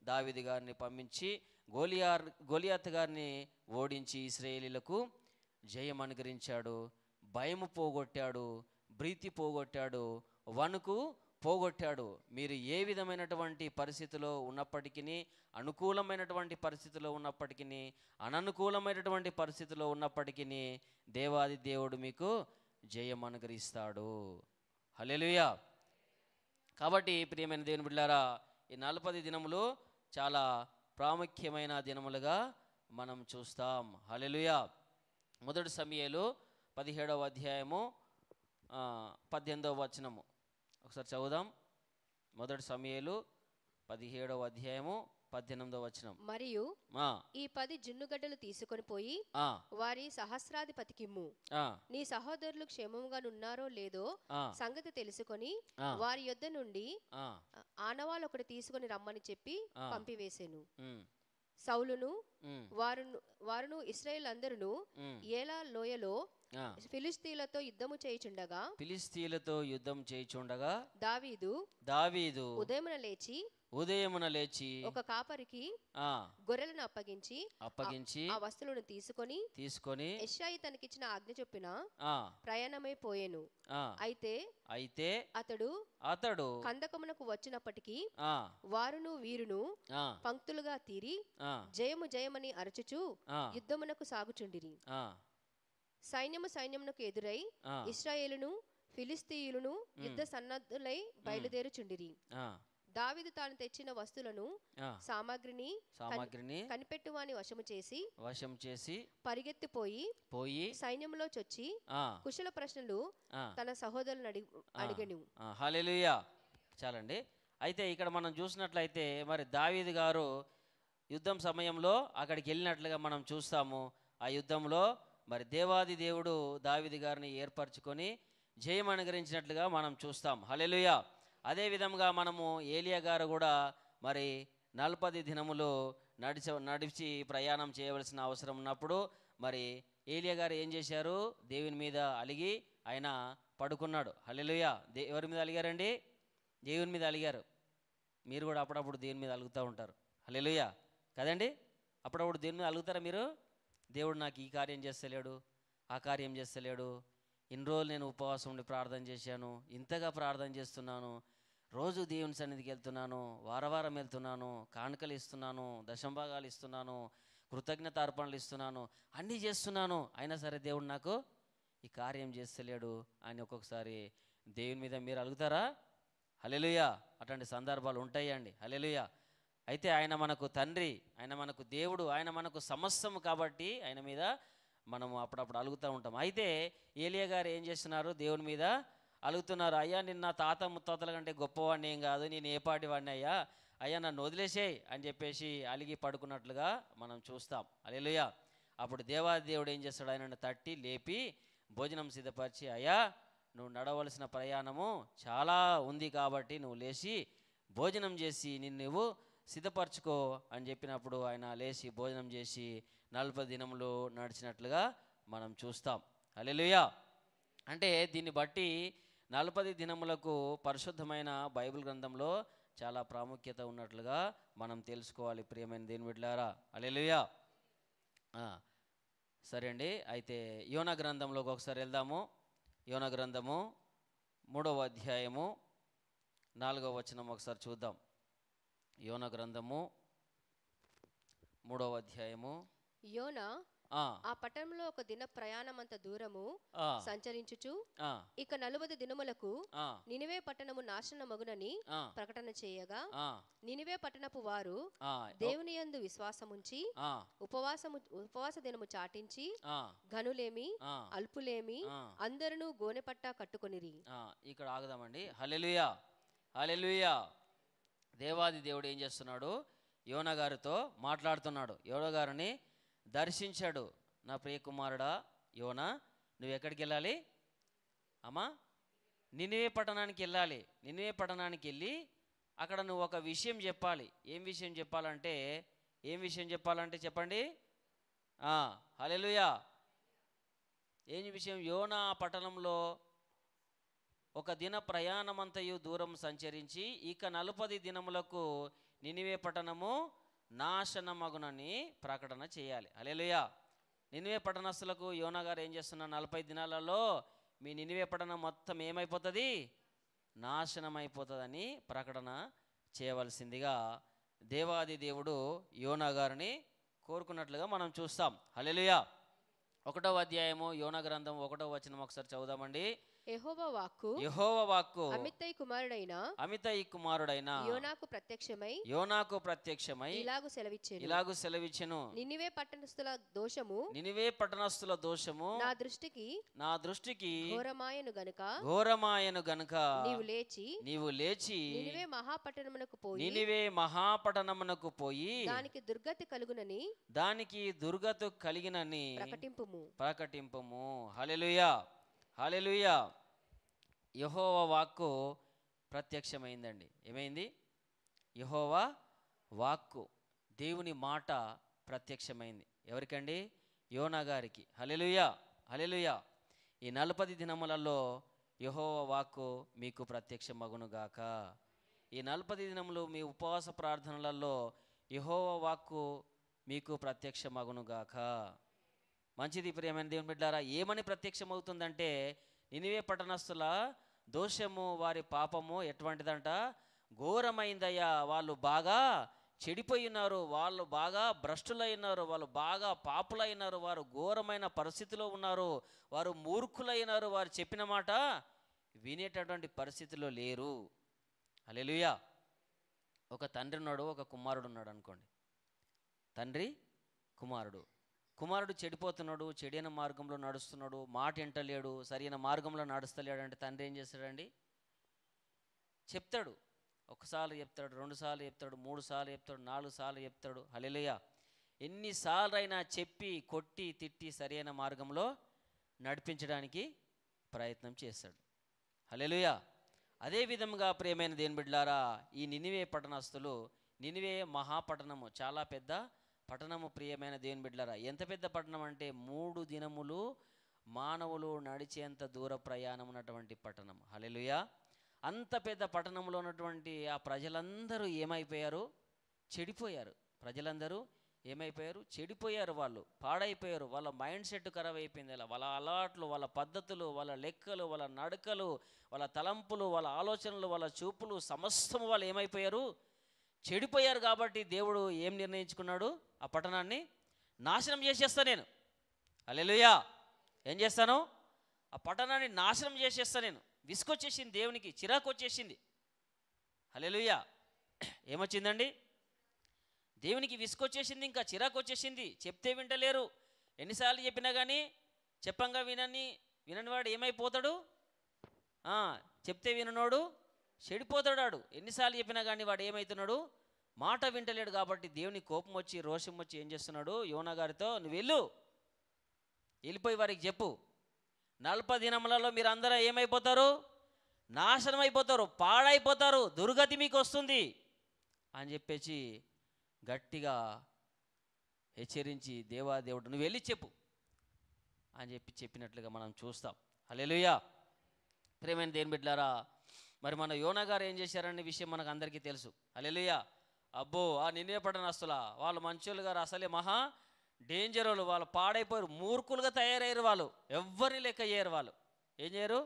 దావీదు గారిని పంపించి గొలియాతు గారిని ఓడించి ఇశ్రాయేలీలకు జయం అనుగ్రహించాడు. భయము పోగొట్టాడు, భీతి పోగొట్టాడు, వణుకు పోగొట్టాడు. మీరు ఏ విధమైనటువంటి పరిస్థితిలో ఉన్నప్పటికీ, అనుకూలమైనటువంటి పరిస్థితిలో ఉన్నప్పటికీ, అననుకూలమైనటువంటి పరిస్థితిలో ఉన్నప్పటికీ దేవాది దేవుడు మీకు జయం అనుగ్రహిస్తాడు. హల్లెలూయా. కాబట్టి ప్రియమైన దేవుని బిడ్డలారా, ఈ 40 దినములు చాలా ప్రాముఖ్యమైన దినములుగా మనం చూస్తాం. హల్లెలూయా. మొదటి సమూయేలు 17వ అధ్యాయము 18వ వచనము ఒకసారి చదువుదాం. మొదటి సమూయేలు 17వ అధ్యాయము 18వ వచనం. మరియు ఈ 10 జున్నుగడ్డలు తీసుకొని పోయి వారి సహస్రాధిపతికిమ్ము. నీ సహోదరులు క్షేమముగా ఉన్నారో లేదో సంగతి తెలుసుకొని వారి యొద్ద నుండి ఆనవాళ్ళు ఒకటి తీసుకొని రమ్మని చెప్పి పంపివేసెను. సౌలును వారును ఇశ్రాయేలు అందరును ఏలా లోయలో ఫిలిష్తీయులతో యుద్ధము చేయుచుండగా దావీదు ఉదయమున లేచి ఒక కాపరికి గొర్రెలను అప్పగించి ఆ వస్తువులను తీసుకొని యెషయి తనకిచ్చిన ఆజ్ఞ చొప్పున ప్రయాణమై పోయెను. అయితే అతడు కందకమునకు వచ్చినప్పటికీ వారును వీరును పంక్తులుగా తీరి జయము జయమని అరచుచు యుద్ధమునకు సాగుచుండిరి. సైన్యమునకు ఎదురై ఇశ్రాయేలును ఫిలిష్తీయులను యుద్ధ సన్నద్ధులై బయలుదేరుచుండిరి. దావీదు తాను తెచ్చిన వస్తువులను సామాగ్రిని కనిపెట్టువాని వశము చేసి పరిగెత్తిపోయి సైన్యంలో చొచ్చి కుశల ప్రశ్నలు తన సహోదరులను అడిగెను. హల్లెలూయా. చాలండి. అయితే ఇక్కడ మనం చూసినట్లయితే మరి దావీదు గారు యుద్ధం సమయంలో అక్కడికి వెళ్ళినట్లుగా మనం చూస్తాము. ఆ యుద్ధంలో మరి దేవాది దేవుడు దావీదు గారిని ఏర్పరచుకొని జయం అనుగ్రహించినట్లుగా మనం చూస్తాం. హల్లెలూయా. అదే విధంగా మనము ఏలియా గారు కూడా మరి 40 దినములు నడిచి ప్రయాణం చేయవలసిన అవసరం ఉన్నప్పుడు మరి ఏలియా గారు ఏం చేశారు? దేవుని మీద అలిగి ఆయన పడుకున్నాడు. హల్లెలూయా. ఎవరి మీద అలిగారండి? దేవుని మీద అలిగారు. మీరు కూడా అప్పుడప్పుడు దేవుని మీద అలుగుతూ ఉంటారు. హల్లెలూయా కదండి. అప్పుడప్పుడు దేవుని మీద అలుగుతారా మీరు? దేవుడు నాకు ఈ కార్యం చేస్తలేడు, ఆ కార్యం చేస్తలేడు, ఇన్ని రోజులు నేను ఉపవాసం ఉండి ప్రార్థన చేశాను, ఇంతగా ప్రార్థన చేస్తున్నాను, రోజు దేవుని సన్నిధికి వెళ్తున్నాను, వారం వెళ్తున్నాను, కానుకలు ఇస్తున్నాను, దశంభాగాలు ఇస్తున్నాను, కృతజ్ఞత అర్పణలు ఇస్తున్నాను, అన్నీ చేస్తున్నాను, అయినా సరే దేవుడు నాకు ఈ కార్యం చేస్తలేడు అని ఒక్కొక్కసారి దేవుని మీద మీరు అలుగుతారా? హల్లెలూయా. అట్లాంటి సందర్భాలు ఉంటాయండి. హల్లెలూయా. అయితే ఆయన మనకు తండ్రి, ఆయన మనకు దేవుడు, ఆయన మనకు సమస్తము కాబట్టి ఆయన మీద మనము అప్పుడప్పుడు అలుగుతూ ఉంటాం. అయితే ఏలియా గారు ఏం చేస్తున్నారు? దేవుని మీద అలుగుతున్నారు. అయ్యా నిన్న తాత ముత్తాతల కంటే గొప్పవాడిని ఏం కాదు, నేను ఏ పాటి వాడిని అయ్యా నన్ను వదిలేసేయి అని చెప్పేసి అలిగి పడుకున్నట్లుగా మనం చూస్తాం. హల్లెలూయా. అప్పుడు దేవాది దేవుడు ఏం చేస్తాడు? ఆయనను తట్టి లేపి భోజనం సిద్ధపరిచి, అయ్యా నువ్వు నడవలసిన ప్రయాణము చాలా ఉంది కాబట్టి నువ్వు లేచి భోజనం చేసి నువ్వు సిద్ధపరచుకో అని చెప్పినప్పుడు ఆయన లేచి భోజనం చేసి 40 దినములు నడిచినట్లుగా మనం చూస్తాం. హల్లెలూయా. అంటే దీన్ని బట్టి 40 దినములకు పరిశుద్ధమైన బైబిల్ గ్రంథంలో చాలా ప్రాముఖ్యత ఉన్నట్లుగా మనం తెలుసుకోవాలి ప్రియమైన దేవుని బిడ్డలారా. హల్లెలూయా. సరే అండి. అయితే యోనా గ్రంథంలోకి ఒకసారి వెళ్దాము. యోనా గ్రంథము 3వ అధ్యాయము 4వ వచనం ఒకసారి చూద్దాం. యోనా గ్రంథము 3వ అధ్యాయము. యోనా ఆ పట్టణంలో ఒక దిన ప్రయాణమంత దూరము సంచరించుచు ఇక 40 దినములకు నినివే పట్టణము నాశనమగునని ప్రకటన చేయగా నినివే పట్టణపు వారు దేవుని యందు విశ్వాసముంచి ఉపవాస దినము చాటించి ఘనులేమి అల్పులేమి అందరూ గోనెపట్ట కట్టుకొనిరి. ఇక్కడ ఆగుదామండి. హల్లెలూయా. హల్లెలూయా. దేవాది దేవుడు ఏం చేస్తున్నాడు? యోనా గారితో మాట్లాడుతున్నాడు. యోనా గారిని దర్శించాడు. నా ప్రియ కుమారుడా యోనా, నువ్వు ఎక్కడికి వెళ్ళాలి అమ్మా? నినివే పట్టణానికి వెళ్ళాలి. నినివే పట్టణానికి వెళ్ళి అక్కడ నువ్వు ఒక విషయం చెప్పాలి. ఏం విషయం చెప్పాలంటే చెప్పండి. హల్లెలూయా. ఏం విషయం? యోనా పట్టణంలో ఒక దిన ప్రయాణమంతయు దూరం సంచరించి ఇక 40 దినములకు నినివే పట్టణము నాశనమగునని ప్రకటన చేయాలి. హల్లెలూయా. నినివే పట్టణస్తులకు యోనా గారు ఏం చేస్తున్నారు? 40 దినాలలో మీ నినివే పట్టణం మొత్తం ఏమైపోతుంది? నాశనం అయిపోతుందని ప్రకటన చేయవలసిందిగా దేవాది దేవుడు యోనా గారిని కోరుకున్నట్లుగా మనం చూస్తాం. హల్లెలూయా. 1వ అధ్యాయము యోనా గ్రంథం 1వ వచనం ఒకసారి చదువుదామండి. యెహోవా వాక్కు యెహోవా వాక్కు అమిత్తయి కుమారుడైన యోనాకు ప్రత్యక్షమై ఇలాగు సెలవిచ్చెను. నినివే పట్టణస్థుల దోషము నా దృష్టికి ఘోరమాయను గనుక నీవు లేచి నినివే మహాపట్టణమునకు పోయి దానికి దుర్గతి కలిగినని ప్రకటింపుము. హల్లెలూయా, హల్లెలూయా. యెహోవా వాక్కు ప్రత్యక్షమైందండి. ఏమైంది? యెహోవా వాక్కు, దేవుని మాట ప్రత్యక్షమైంది. ఎవరికండి? యోనా గారికి. హల్లెలూయా, హల్లెలూయా. ఈ 40 దినములలో యెహోవా వాక్కు మీకు ప్రత్యక్షమగునుగాక. ఈ 40 దినములు మీ ఉపవాస ప్రార్థనలలో యెహోవా వాక్కు మీకు ప్రత్యక్షమగునుగాక. మంచిది ప్రియమైన దేవుని బిడ్డలారా. ఏమని ప్రత్యక్షమవుతుందంటే, నినివే పట్టణస్థుల దోషము, వారి పాపము ఎటువంటిదంట? ఘోరమైందయ్యా. వాళ్ళు బాగా చెడిపోయి ఉన్నారు, వాళ్ళు బాగా భ్రష్టులైనారు, వాళ్ళు బాగా పాపులైనారు, వారు ఘోరమైన పరిస్థితిలో ఉన్నారు, వారు మూర్ఖులైనారు, వారు చెప్పిన మాట వినేటటువంటి పరిస్థితిలో లేరు. హల్లెలూయా. ఒక తండ్రి ఉన్నాడు, ఒక కుమారుడు ఉన్నాడు అనుకోండి. తండ్రి, కుమారుడు చెడిపోతున్నాడు, చెడైన మార్గంలో నడుస్తున్నాడు, మాట వింటలేడు, సరైన మార్గంలో నడుస్తలేడు అంటే తండ్రి ఏం చేస్తాడండి? చెప్తాడు. ఒకసారి చెప్తాడు, 2 సార్లు చెప్తాడు, 3 సార్లు చెప్తాడు, 4 సార్లు చెప్తాడు. హల్లెలూయా. ఎన్నిసార్లు అయినా చెప్పి కొట్టి తిట్టి సరైన మార్గంలో నడిపించడానికి ప్రయత్నం చేస్తాడు. హల్లెలూయా. అదే విధంగా ప్రియమైన దేవుని బిడ్డలారా, ఈ నినివే పట్టణస్థులు, నినివే మహాపట్టణము, చాలా పెద్ద పట్టణము. ప్రియమైన దేవుని బిడ్డలారా, ఎంత పెద్ద పట్టణం అంటే 3 దినములు మానవులు నడిచేంత దూర ప్రయాణం ఉన్నటువంటి పట్టణం. హల్లెలూయా. అంత పెద్ద పట్టణంలో ఉన్నటువంటి ఆ ప్రజలందరూ ఏమైపోయారు? చెడిపోయారు. ప్రజలందరూ ఏమైపోయారు? చెడిపోయారు. వాళ్ళు పాడైపోయారు. వాళ్ళ మైండ్ సెట్ ఖరాబ్ అయిపోయింది. వాళ్ళ అలవాట్లు, వాళ్ళ పద్ధతులు, వాళ్ళ లెక్కలు, వాళ్ళ నడకలు, వాళ్ళ తలంపులు, వాళ్ళ ఆలోచనలు, వాళ్ళ చూపులు, సమస్తము వాళ్ళు ఏమైపోయారు? చెడిపోయారు. కాబట్టి దేవుడు ఏం నిర్ణయించుకున్నాడు? ఆ పట్టణాన్ని నాశనం చేసేస్తా నేను. హల్లెలూయా. ఏం చేస్తాను? ఆ పట్టణాన్ని నాశనం చేసేస్తా నేను. విసుకొచ్చేసింది దేవునికి, చిరాకు వచ్చేసింది. హల్లెలూయా. ఏమొచ్చిందండి? దేవునికి విసుకొచ్చేసింది, ఇంకా చిరాకు వచ్చేసింది. చెప్తే వింటలేరు. ఎన్నిసార్లు చెప్పినా కానీ చెప్పంగా వినని వాడు ఏమైపోతాడు? చెప్తే విననోడు చెడిపోతాడు. ఎన్నిసార్లు చెప్పినా కానీ వాడు ఏమవుతున్నాడు? మాట వింటలేడు. కాబట్టి దేవుని కోపం వచ్చి, రోషం వచ్చి ఏం చేస్తున్నాడు? యోనా గారితో, నువ్వు వెళ్ళిపోయి వారికి చెప్పు, 40 దినములలో మీరు అందరూ ఏమైపోతారు? నాశనం అయిపోతారు, పాడైపోతారు, దుర్గతి మీకు వస్తుంది అని చెప్పేసి గట్టిగా హెచ్చరించి, దేవాదేవుడు నువ్వు వెళ్ళి చెప్పు అని చెప్పినట్లుగా మనం చూస్తాం. హల్లెలూయా. ప్రియమైన దేవుని బిడ్డలారా, మరి మన యోనా గారు ఏం చేశారనే విషయం మనకు అందరికీ తెలుసు. హల్లెలూయా. అబ్బో, ఆ నినివే పట్టణస్థులా, వాళ్ళు మంచోళ్ళు గారు, అసలే మహా డేంజర్ వాళ్ళు, వాళ్ళు పాడైపోయారు, మూర్ఖులుగా తయారయ్యారు. వాళ్ళు ఎవ్వరిని లెక్క చేయరు. వాళ్ళు ఏం చేయరు?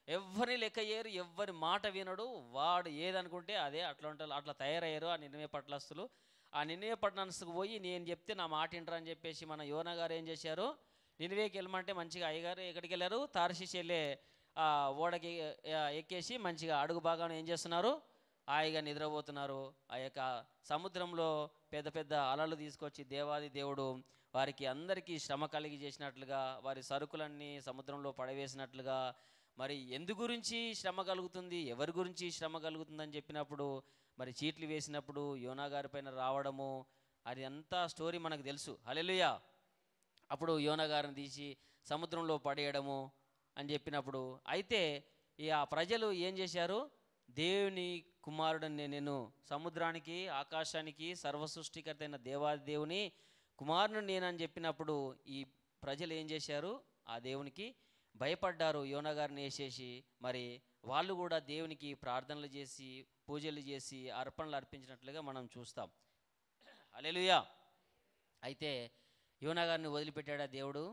ఎవ్వరిని లెక్క చేయరు, ఎవ్వరి మాట వినడు, వాడు ఏదనుకుంటే అదే అట్లా తయారయ్యారు ఆ నినివే పట్టణస్థులు. ఆ నినివే పట్టణస్థుకు పోయి నేను చెప్తే నా మాట వింటారు అని చెప్పేసి మన యోనా గారు ఏం చేశారు? నినివేకి వెళ్ళమంటే మంచిగా అయ్యగారు ఎక్కడికి వెళ్ళారు? తార్షీషు వెళ్ళే ఓడకి ఎక్కేసి మంచిగా అడుగు భాగాన్ని ఏం చేస్తున్నారు? హాయిగా నిద్రపోతున్నారు. ఆ యొక్క సముద్రంలో పెద్ద పెద్ద అలలు తీసుకొచ్చి దేవాది దేవుడు వారికి అందరికీ శ్రమ కలిగి చేసినట్లుగా, వారి సరుకులన్నీ సముద్రంలో పడవేసినట్లుగా, మరి ఎందు గురించి శ్రమ కలుగుతుంది, ఎవరి గురించి శ్రమ కలుగుతుందని చెప్పినప్పుడు, మరి చీట్లు వేసినప్పుడు యోనా గారి పైన రావడము, అది అంతా స్టోరీ మనకు తెలుసు. హల్లెలూయా. అప్పుడు యోనా గారిని తీసి సముద్రంలో పడేయడము అని చెప్పినప్పుడు, అయితే ఆ ప్రజలు ఏం చేశారు? దేవుని కుమారుడని నేను, సముద్రానికి ఆకాశానికి సర్వసృష్టికర్త అయిన దేవాది దేవుని కుమారుని నేనని చెప్పినప్పుడు ఈ ప్రజలు ఏం చేశారు? ఆ దేవునికి భయపడ్డారు. యోనా గారిని వేసేసి మరి వాళ్ళు కూడా దేవునికి ప్రార్థనలు చేసి, పూజలు చేసి, అర్పణలు అర్పించినట్లుగా మనం చూస్తాం. హల్లెలూయా. అయితే యోనా గారిని వదిలిపెట్టాడా దేవుడు?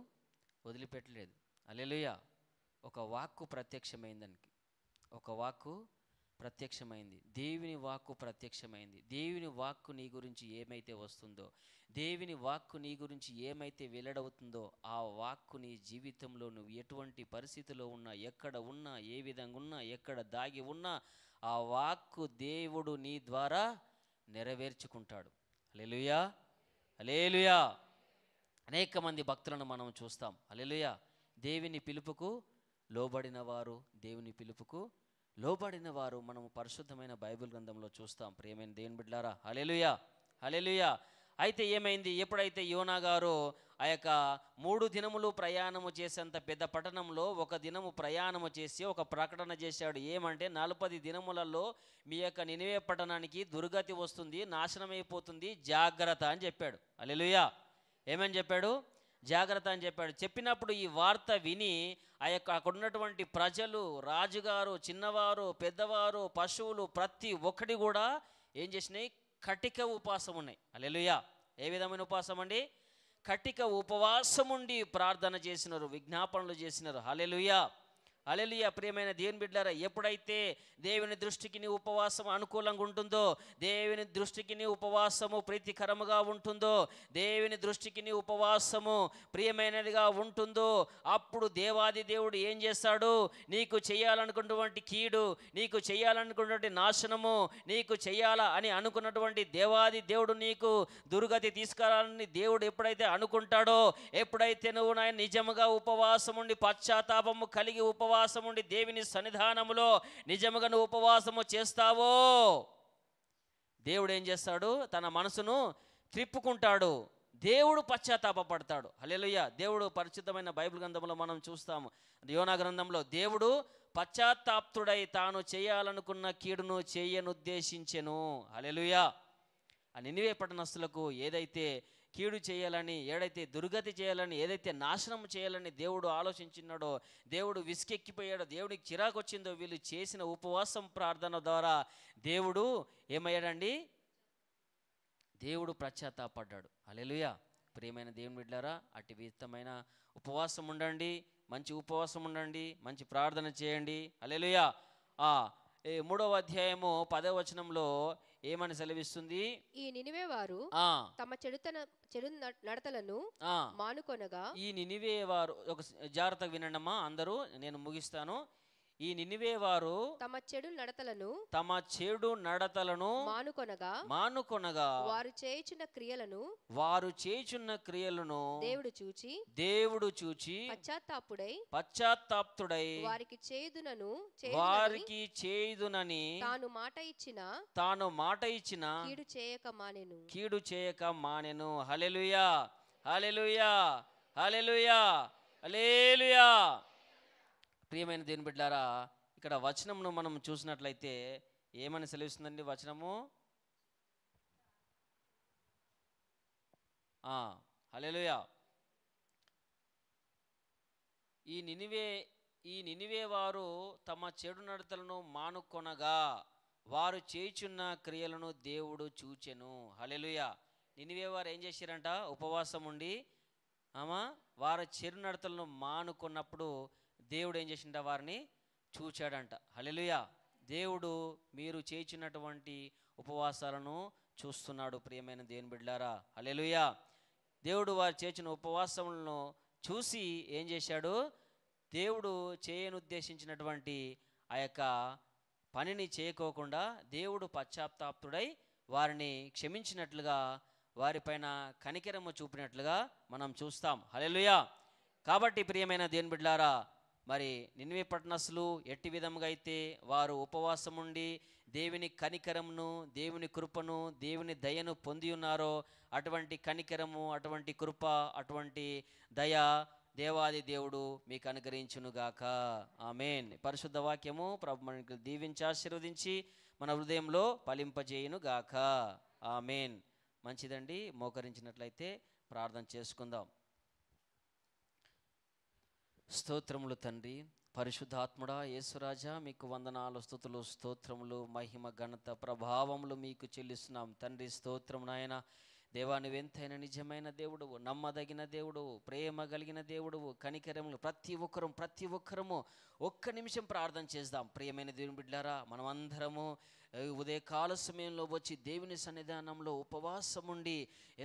వదిలిపెట్టలేదు. హల్లెలూయా. ఒక వాక్కు ప్రత్యక్షమైందానికి, ఒక వాక్కు ప్రత్యక్షమైంది. దేవుని వాక్కు ప్రత్యక్షమైంది. దేవుని వాక్కు నీ గురించి ఏమైతే వస్తుందో, దేవుని వాక్కు నీ గురించి ఏమైతే వెల్లడవుతుందో, ఆ వాక్కు నీ జీవితంలో నువ్వు ఎటువంటి పరిస్థితిలో ఉన్నా, ఎక్కడ ఉన్నా, ఏ విధంగా ఉన్నా, ఎక్కడ దాగి ఉన్నా, ఆ వాక్కు దేవుడు నీ ద్వారా నెరవేర్చుకుంటాడు. హల్లెలూయా, హల్లెలూయా. అనేక మంది భక్తులను మనం చూస్తాం. హల్లెలూయా. దేవుని పిలుపుకు లోబడిన వారు, దేవుని పిలుపుకు లోబడిన వారు మనము పరిశుద్ధమైన బైబిల్ గ్రంథంలో చూస్తాం. ప్రియమైన దేవుని బిడ్డలారా, హల్లెలూయా, హల్లెలూయా. అయితే ఏమైంది? ఎప్పుడైతే యోనా గారు ఆ యొక్క 3 దినములు ప్రయాణము చేసేంత పెద్ద పట్టణంలో ఒక దినము ప్రయాణము చేసి ఒక ప్రకటన చేశాడు. ఏమంటే 40 దినములలో మీ యొక్క నినివే పట్టణానికి దుర్గతి వస్తుంది, నాశనమైపోతుంది, జాగ్రత్త అని చెప్పాడు. హల్లెలూయా. ఏమని చెప్పాడు? జాగ్రత్త అని చెప్పాడు. చెప్పినప్పుడు ఈ వార్త విని ఆ యొక్క అక్కడ ఉన్నటువంటి ప్రజలు, రాజుగారు, చిన్నవారు, పెద్దవారు, పశువులు ప్రతి ఒక్కటి కూడా ఏం చేసినాయి? కటిక ఉపవాసం ఉన్నాయి. హల్లెలూయా. ఏ విధమైన ఉపవాసం అండి? కటిక ఉపవాసం ఉండి ప్రార్థన చేసినారు, విజ్ఞాపనలు చేసినారు. హల్లెలూయా, హల్లెలూయా. ప్రియమైన దేవుని బిడ్డలారా, ఎప్పుడైతే దేవుని దృష్టికి నీ ఉపవాసం అనుకూలంగా ఉంటుందో, దేవుని దృష్టికి నీ ఉపవాసము ప్రీతికరముగా ఉంటుందో, దేవుని దృష్టికి నీ ఉపవాసము ప్రియమైనదిగా ఉంటుందో, అప్పుడు దేవాది దేవుడు ఏం చేస్తాడు? నీకు చేయాలనుకున్నటువంటి కీడు, నీకు చేయాలనుకున్నటువంటి నాశనము, నీకు చేయాలా అని అనుకున్నటువంటి దేవాది దేవుడు నీకు దుర్గతి తీసుకురాలని దేవుడు ఎప్పుడైతే అనుకుంటాడో, ఎప్పుడైతే నువ్వు నాయన నిజముగా ఉపవాసం ఉండి పశ్చాత్తాపము కలిగి ఉపవాసం ఉండి దేవుని సన్నిధానములో నిజముగా నువ్వు ఉపవాసము చేస్తావో, దేవుడు ఏం చేస్తాడు? తన మనసును త్రిప్పుకుంటాడు. దేవుడు పశ్చాత్తాపడతాడు. హల్లెలూయా. దేవుడు పరిశుద్ధమైన బైబిల్ గ్రంథంలో మనం చూస్తాము. యోనా గ్రంథంలో దేవుడు పశ్చాత్తాప్తుడై తాను చేయాలనుకున్న కీడును చేయనుద్దేశించెను. హల్లెలూయా. ఆ నినివే పట్టణస్తులకు ఏదైతే కీడు చేయాలని, ఏదైతే దుర్గతి చేయాలని, ఏదైతే నాశనం చేయాలని దేవుడు ఆలోచించినాడో, దేవుడు విసుకెక్కిపోయాడో, దేవుడికి చిరాకు వచ్చిందో, వీళ్ళు చేసిన ఉపవాసం ప్రార్థన ద్వారా దేవుడు ఏమయ్యాడండి? దేవుడు పశ్చాత్తాపడ్డాడు. హల్లెలూయా. ప్రియమైన దేవుని బిడ్డలారా, అట్టి విధమైన ఉపవాసం ఉండండి, మంచి ఉపవాసం ఉండండి, మంచి ప్రార్థన చేయండి. హల్లెలూయా. 3వ అధ్యాయము 10వ వచనంలో ఏమని సెలవిస్తుంది? ఈ నినివే వారు తమ చెడు నడతలను మానుకొనగా. ఈ నినివే వారు, ఒక జాగ్రత్తగా వినండమ్మా అందరూ, నేను ముగిస్తాను. ఈ నినివే వారు తమ చెడు నడతలను మానుకొనగా వారు చేయుచున్న క్రియలను దేవుడు చూచి పశ్చాత్తాప్తుడై వారికి చేయుదునని తాను మాట ఇచ్చిన కీడు చేయక మానెను. హల్లెలూయా, హల్లెలూయా, హల్లెలూయా, హల్లెలూయా. ప్రియమైన దేవుని బిడ్డలారా, ఇక్కడ వచనంను మనం చూసినట్లయితే ఏమని సెలవిస్తుందండి వచనము? హల్లెలూయా. ఈ నినివే వారు తమ చెడు నడతలను మానుకొనగా వారు చేయుచున్న క్రియలను దేవుడు చూచెను. హల్లెలూయా. నినివే వారు ఏం చేశారంట? ఉపవాసం ఉండి వారి చెడు నడతలను మానుకున్నప్పుడు దేవుడు ఏం చేసిండ? వారిని చూచాడంట. హల్లెలూయా. దేవుడు మీరు చేయించినటువంటి ఉపవాసాలను చూస్తున్నాడు. ప్రియమైన దేవుని బిడ్డలారా, హల్లెలూయా. దేవుడు వారు చేసిన ఉపవాసములను చూసి ఏం చేశాడు? దేవుడు చేయనుద్దేశించినటువంటి ఆ యొక్క పనిని చేయకోకుండా దేవుడు పశ్చాత్తాప్తుడై వారిని క్షమించినట్లుగా, వారిపైన కనికరము చూపినట్లుగా మనం చూస్తాం. హల్లెలూయా. కాబట్టి ప్రియమైన దేవుని బిడ్డలారా, మరి నినివే పట్టణస్తులు ఎట్టి విధముగా అయితే వారు ఉపవాసం ఉండి దేవుని కనికరమును, దేవుని కృపను, దేవుని దయను పొంది ఉన్నారో, అటువంటి కనికరము, అటువంటి కృప, అటువంటి దయ దేవాది దేవుడు మీకు అనుగ్రహించునుగాక. ఆమేన్. పరిశుద్ధ వాక్యము ప్రభు మనకు దీవించి ఆశీర్వదించి మన హృదయంలో ఫలింపజేయునుగాక. ఆమేన్. మంచిదండి, మోకరించినట్లయితే ప్రార్థన చేసుకుందాం. స్తోత్రములు తండ్రి, పరిశుద్ధాత్ముడా, యేసురాజా, మీకు వందనాలు, స్తుతులు, స్తోత్రములు, మహిమ, ఘనత, ప్రభావములు మీకు చెల్లిస్తున్నాం తండ్రి. స్తోత్రం నాయన. దేవా నువ్వెంతైనా నిజమైన దేవుడువు, నమ్మదగిన దేవుడువు, ప్రేమ కలిగిన దేవుడువు, కనికరములు. ప్రతి ఒక్కరము ఒక్క నిమిషం ప్రార్థన చేద్దాం. ప్రియమైన దేవుని బిడ్డలారా, మనం అందరము ఉదయకాల సమయంలో వచ్చి దేవుని సన్నిధానంలో ఉపవాసం ఉండి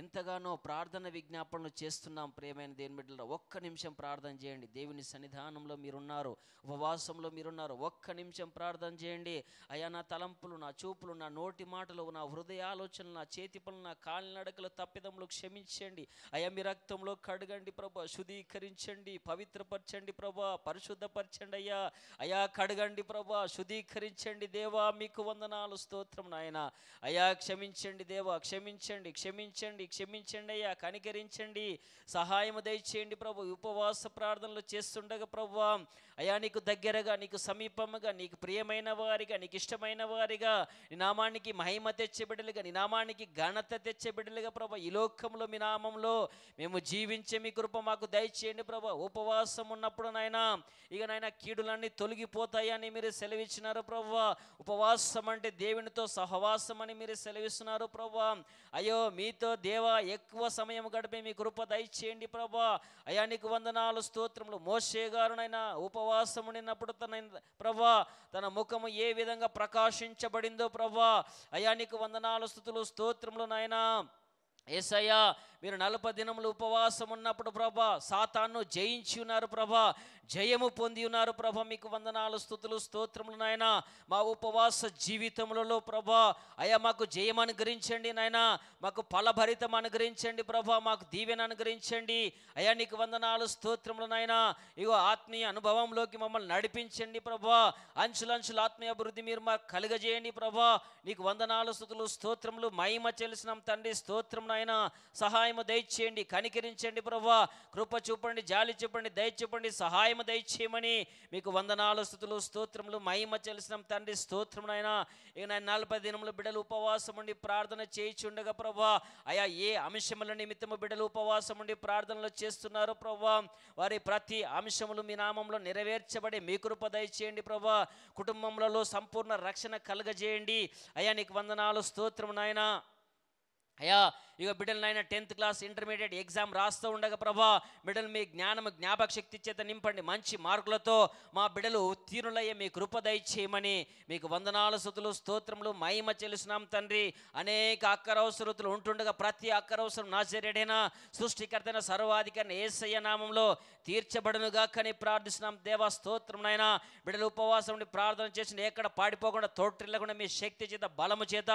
ఎంతగానో ప్రార్థన విజ్ఞాపనలు చేస్తున్నాం. ప్రియమైన దేవుని బిడ్డలారా, ఒక్క నిమిషం ప్రార్థన చేయండి. దేవుని సన్నిధానంలో మీరున్నారు, ఉపవాసంలో మీరున్నారు, ఒక్క నిమిషం ప్రార్థన చేయండి. అయ్యా, నా తలంపులు, నా చూపులు, నా నోటి మాటలు, నా హృదయ ఆలోచనలు, నా చేతి పనులు, నా కాలినడకలు, తప్పిదములు క్షమించండి. అయ్యా, మీ రక్తంలో కడగండి ప్రభా, శుద్ధీకరించండి, పవిత్రపరచండి ప్రభా, పరిశుద్ధపరచండి అయ్యా. అయ్యా, కడగండి ప్రభా, శుద్ధీకరించండి దేవా, మీకు వందనాలు, స్తోత్రం నాయన. అయ్యా, క్షమించండి దేవా, క్షమించండి అయ్యా, కనికరించండి, సహాయం దయచేయండి ప్రభు. ఉపవాస ప్రార్థనలు చేస్తుండగా ప్రభు, అయ్యా, నీకు దగ్గరగా, నీకు సమీపముగా, నీకు ప్రియమైన వారిగా, నీకు ఇష్టమైన వారిగా, నీ నామానికి మహిమ తెచ్చే బిడ్డలుగా, నీ నామానికి ఘనత తెచ్చే బిడ్డలుగా ప్రభు, ఈ లోకంలో మీ నామంలో మేము జీవించే మీ కృప మాకు దయచేయండి ప్రభు. ఉపవాసం ఉన్నప్పుడు నాయనా, ఇక నాయన కీడులన్నీ తొలగిపోతాయని మీరు సెలవిచ్చినారు ప్రభు. ఉపవాసం అంటే దేవునితో సహవాసం అని మీరు సెలవిస్తున్నారు ప్రభు. అయ్యో, మీతో దేవా ఎక్కువ సమయం గడిపే మీ కృప దయచేయండి ప్రభు. అయ్యా, నీకు వందనాలు, స్తోత్రములు. మోషే గారునైనా ఉపవాసం ఉన్నప్పుడు తన ముఖము ఏ విధంగా ప్రకాశించబడిందో ప్రభా, అయ్యా నీకు వందనాలు, స్తుతులు, స్తోత్రములు నాయనా. యేసయ్యా, మీరు 40 దినములు ఉపవాసం ఉన్నప్పుడు ప్రభా సాతాను జయించి ఉన్నారు ప్రభా, జయము పొంది ఉన్నారు ప్రభా. మీకు వందనాలు, స్తుతులు, స్తోత్రములు నాయన. మా ఉపవాస జీవితములలో ప్రభా అయ్యా మాకు జయం అనుగ్రహించండి నాయన, మాకు ఫలభరితం అనుగ్రహించండి ప్రభా, మాకు దీవెన అనుగ్రహించండి అయ్యా. నీకు వందనాలు, స్తోత్రములు నాయన. ఇగో ఆత్మీయ అనుభవంలోకి మమ్మల్ని నడిపించండి ప్రభా, అంచులంచుల ఆత్మీయ అభివృద్ధి మీరు మాకు కలుగజేయండి ప్రభా. నీకు వందనాలు, స్తుతులు, స్తోత్రములు, మహిమ చెల్లిసినాం తండ్రి, స్తోత్రం నాయన. సహాయము దయచేయండి, కనికరించండి ప్రభా, కృప చూపండి, జాలి చూపండి, దయ చూపండి, సహాయము దయచేయమని మీకు వందనాలు, స్తుతులు, స్తోత్రములు, మహిమ చెల్లిసినాం తండ్రి, స్తోత్రం నాయన. ఇక 40 దినములు బిడ్డలు ఉపవాసం ఉండి ప్రార్థన చేయించుండగా ప్రభా అయా ఏ అంశముల నిమిత్తము బిడ్డలు ఉపవాసం ఉండి ప్రార్థనలు చేస్తున్నారు ప్రభా, వారి ప్రతి అంశములు మీ నామంలో నెరవేర్చబడి మీ కృప దయచేయండి ప్రభా. కుటుంబములలో సంపూర్ణ రక్షణ కలుగజేయండి అయ్యా. నీకు వందనాలు, స్తోత్రం నాయన. అయ్యా ఇక బిడ్డలు నాయన 10th క్లాస్ ఇంటర్మీడియట్ ఎగ్జామ్ రాస్తూ ఉండగా ప్రభా బిడ్డలు మీ జ్ఞానము జ్ఞాపక శక్తి చేత నింపండి, మంచి మార్కులతో మా బిడ్డలు ఉత్తీర్ణులయ్యే మీ కృప దయచేయమని మీకు వందనాలు, స్తుతులు, స్తోత్రములు, మహిమ చెల్లిస్తున్నాం తండ్రి. అనేక అక్కరవసరతులు ఉంటుండగా ప్రతి అక్కరవసరం నాజరేయుడైన సృష్టికర్తైన సర్వాధికారిని యేసయ్య నామంలో తీర్చబడునుగా కని ప్రార్థిస్తున్నాం దేవా, స్తోత్రం నాయన. బిడ్డలు ఉపవాసం ఉండి ప్రార్థన చేసిన ఎక్కడ పాడిపోకుండా తోట్రిల్లకుండా మీ శక్తి చేత, బలము చేత,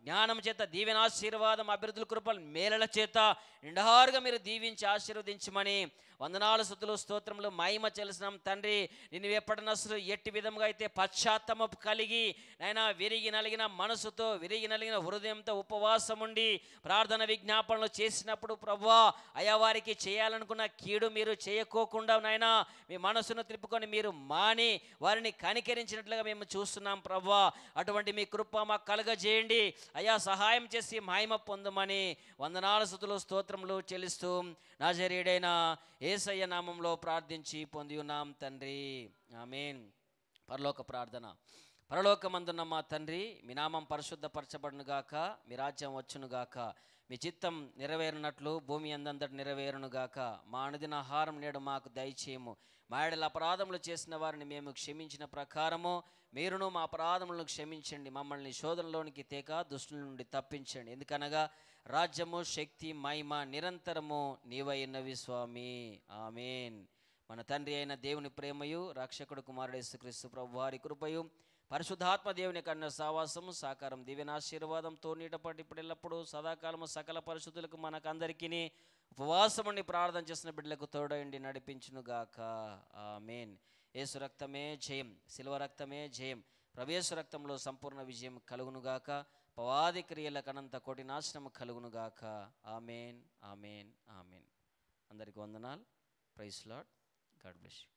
జ్ఞానం చేత, దీవెన, ఆశీర్వాదం, అభివృద్ధుల కృపలు, మేలల చేత నిండారుగా మీరు దీవించి ఆశీర్వదించమని వందనాలు, స్తుతులు, స్తోత్రములు, మహిమ చెల్లిసినాం తండ్రి. నేను ఎప్పటినసలు ఎట్టి విధంగా అయితే పశ్చాత్తమపు కలిగి నాయన విరిగి నలిగిన మనసుతో, విరిగి నలిగిన హృదయంతో ఉపవాసం ఉండి ప్రార్థన విజ్ఞాపనలు చేసినప్పుడు ప్రభువా అయా వారికి చేయాలనుకున్న కీడు మీరు చేయకోకుండా నాయన మీ మనసును తిప్పుకొని మీరు మాని వారిని కనికరించినట్లుగా మేము చూస్తున్నాం ప్రభువా. అటువంటి మీ కృప మాకు కలుగజేయండి అయ్యా, సహాయం చేసి మహిమ పొందమని వందనాలు, స్తుతులు, స్తోత్రములు చెల్లిస్తూ నాజరేయుడైన యేసయ్య నామంలో ప్రార్థించి పొంది ఉన్నాం తండ్రి, ఆమేన్. పరలోక ప్రార్థన. పరలోకమందున్న మా తండ్రి, మీ నామం పరిశుద్ధపరచబడునుగాక, మీ రాజ్యం వచ్చునుగాక, మీ చిత్తం నెరవేరునట్లు భూమి అందంతటి నెరవేరునుగాక. మా అనుదిన ఆహారం నేడు మాకు దయచేయము. మా ఏడల అపరాధములు చేసిన వారిని మేము క్షమించిన ప్రకారము మీరును మా అపరాధములను క్షమించండి. మమ్మల్ని శోధనలోనికి తేక దుష్టుల నుండి తప్పించండి. ఎందుకనగా రాజ్యము, శక్తి, మహిమ నిరంతరము నీవైనవి స్వామి, ఆమేన్. మన తండ్రి అయిన దేవుని ప్రేమయు, రక్షకుడు కుమారుడు యేసుక్రీస్తు ప్రభు వారి కృపయు, పరిశుద్ధాత్మ దేవుని కన్న సావాసము, సాకారం, దీవెనాశీర్వాదంతో నీటపాటి ఇప్పుడు ఎల్లప్పుడూ సదాకాలము సకల పరిశుద్ధులకు మనకందరికీ ఉపవాసం ఉండి ప్రార్థన చేసిన బిడ్డలకు తోడయండి నడిపించునుగాక, ఆమేన్. యేసు రక్తమే జయం, శిలువ రక్తమే జయం. ప్రవేశ రక్తంలో సంపూర్ణ విజయం కలుగునుగాక. పవాది క్రియలకు అనంత కోటి నాశనము కలుగునుగాక, ఆమేన్, ఆమేన్, ఆమేన్. అందరికి వందనాలు. Praise Lord. God bless you.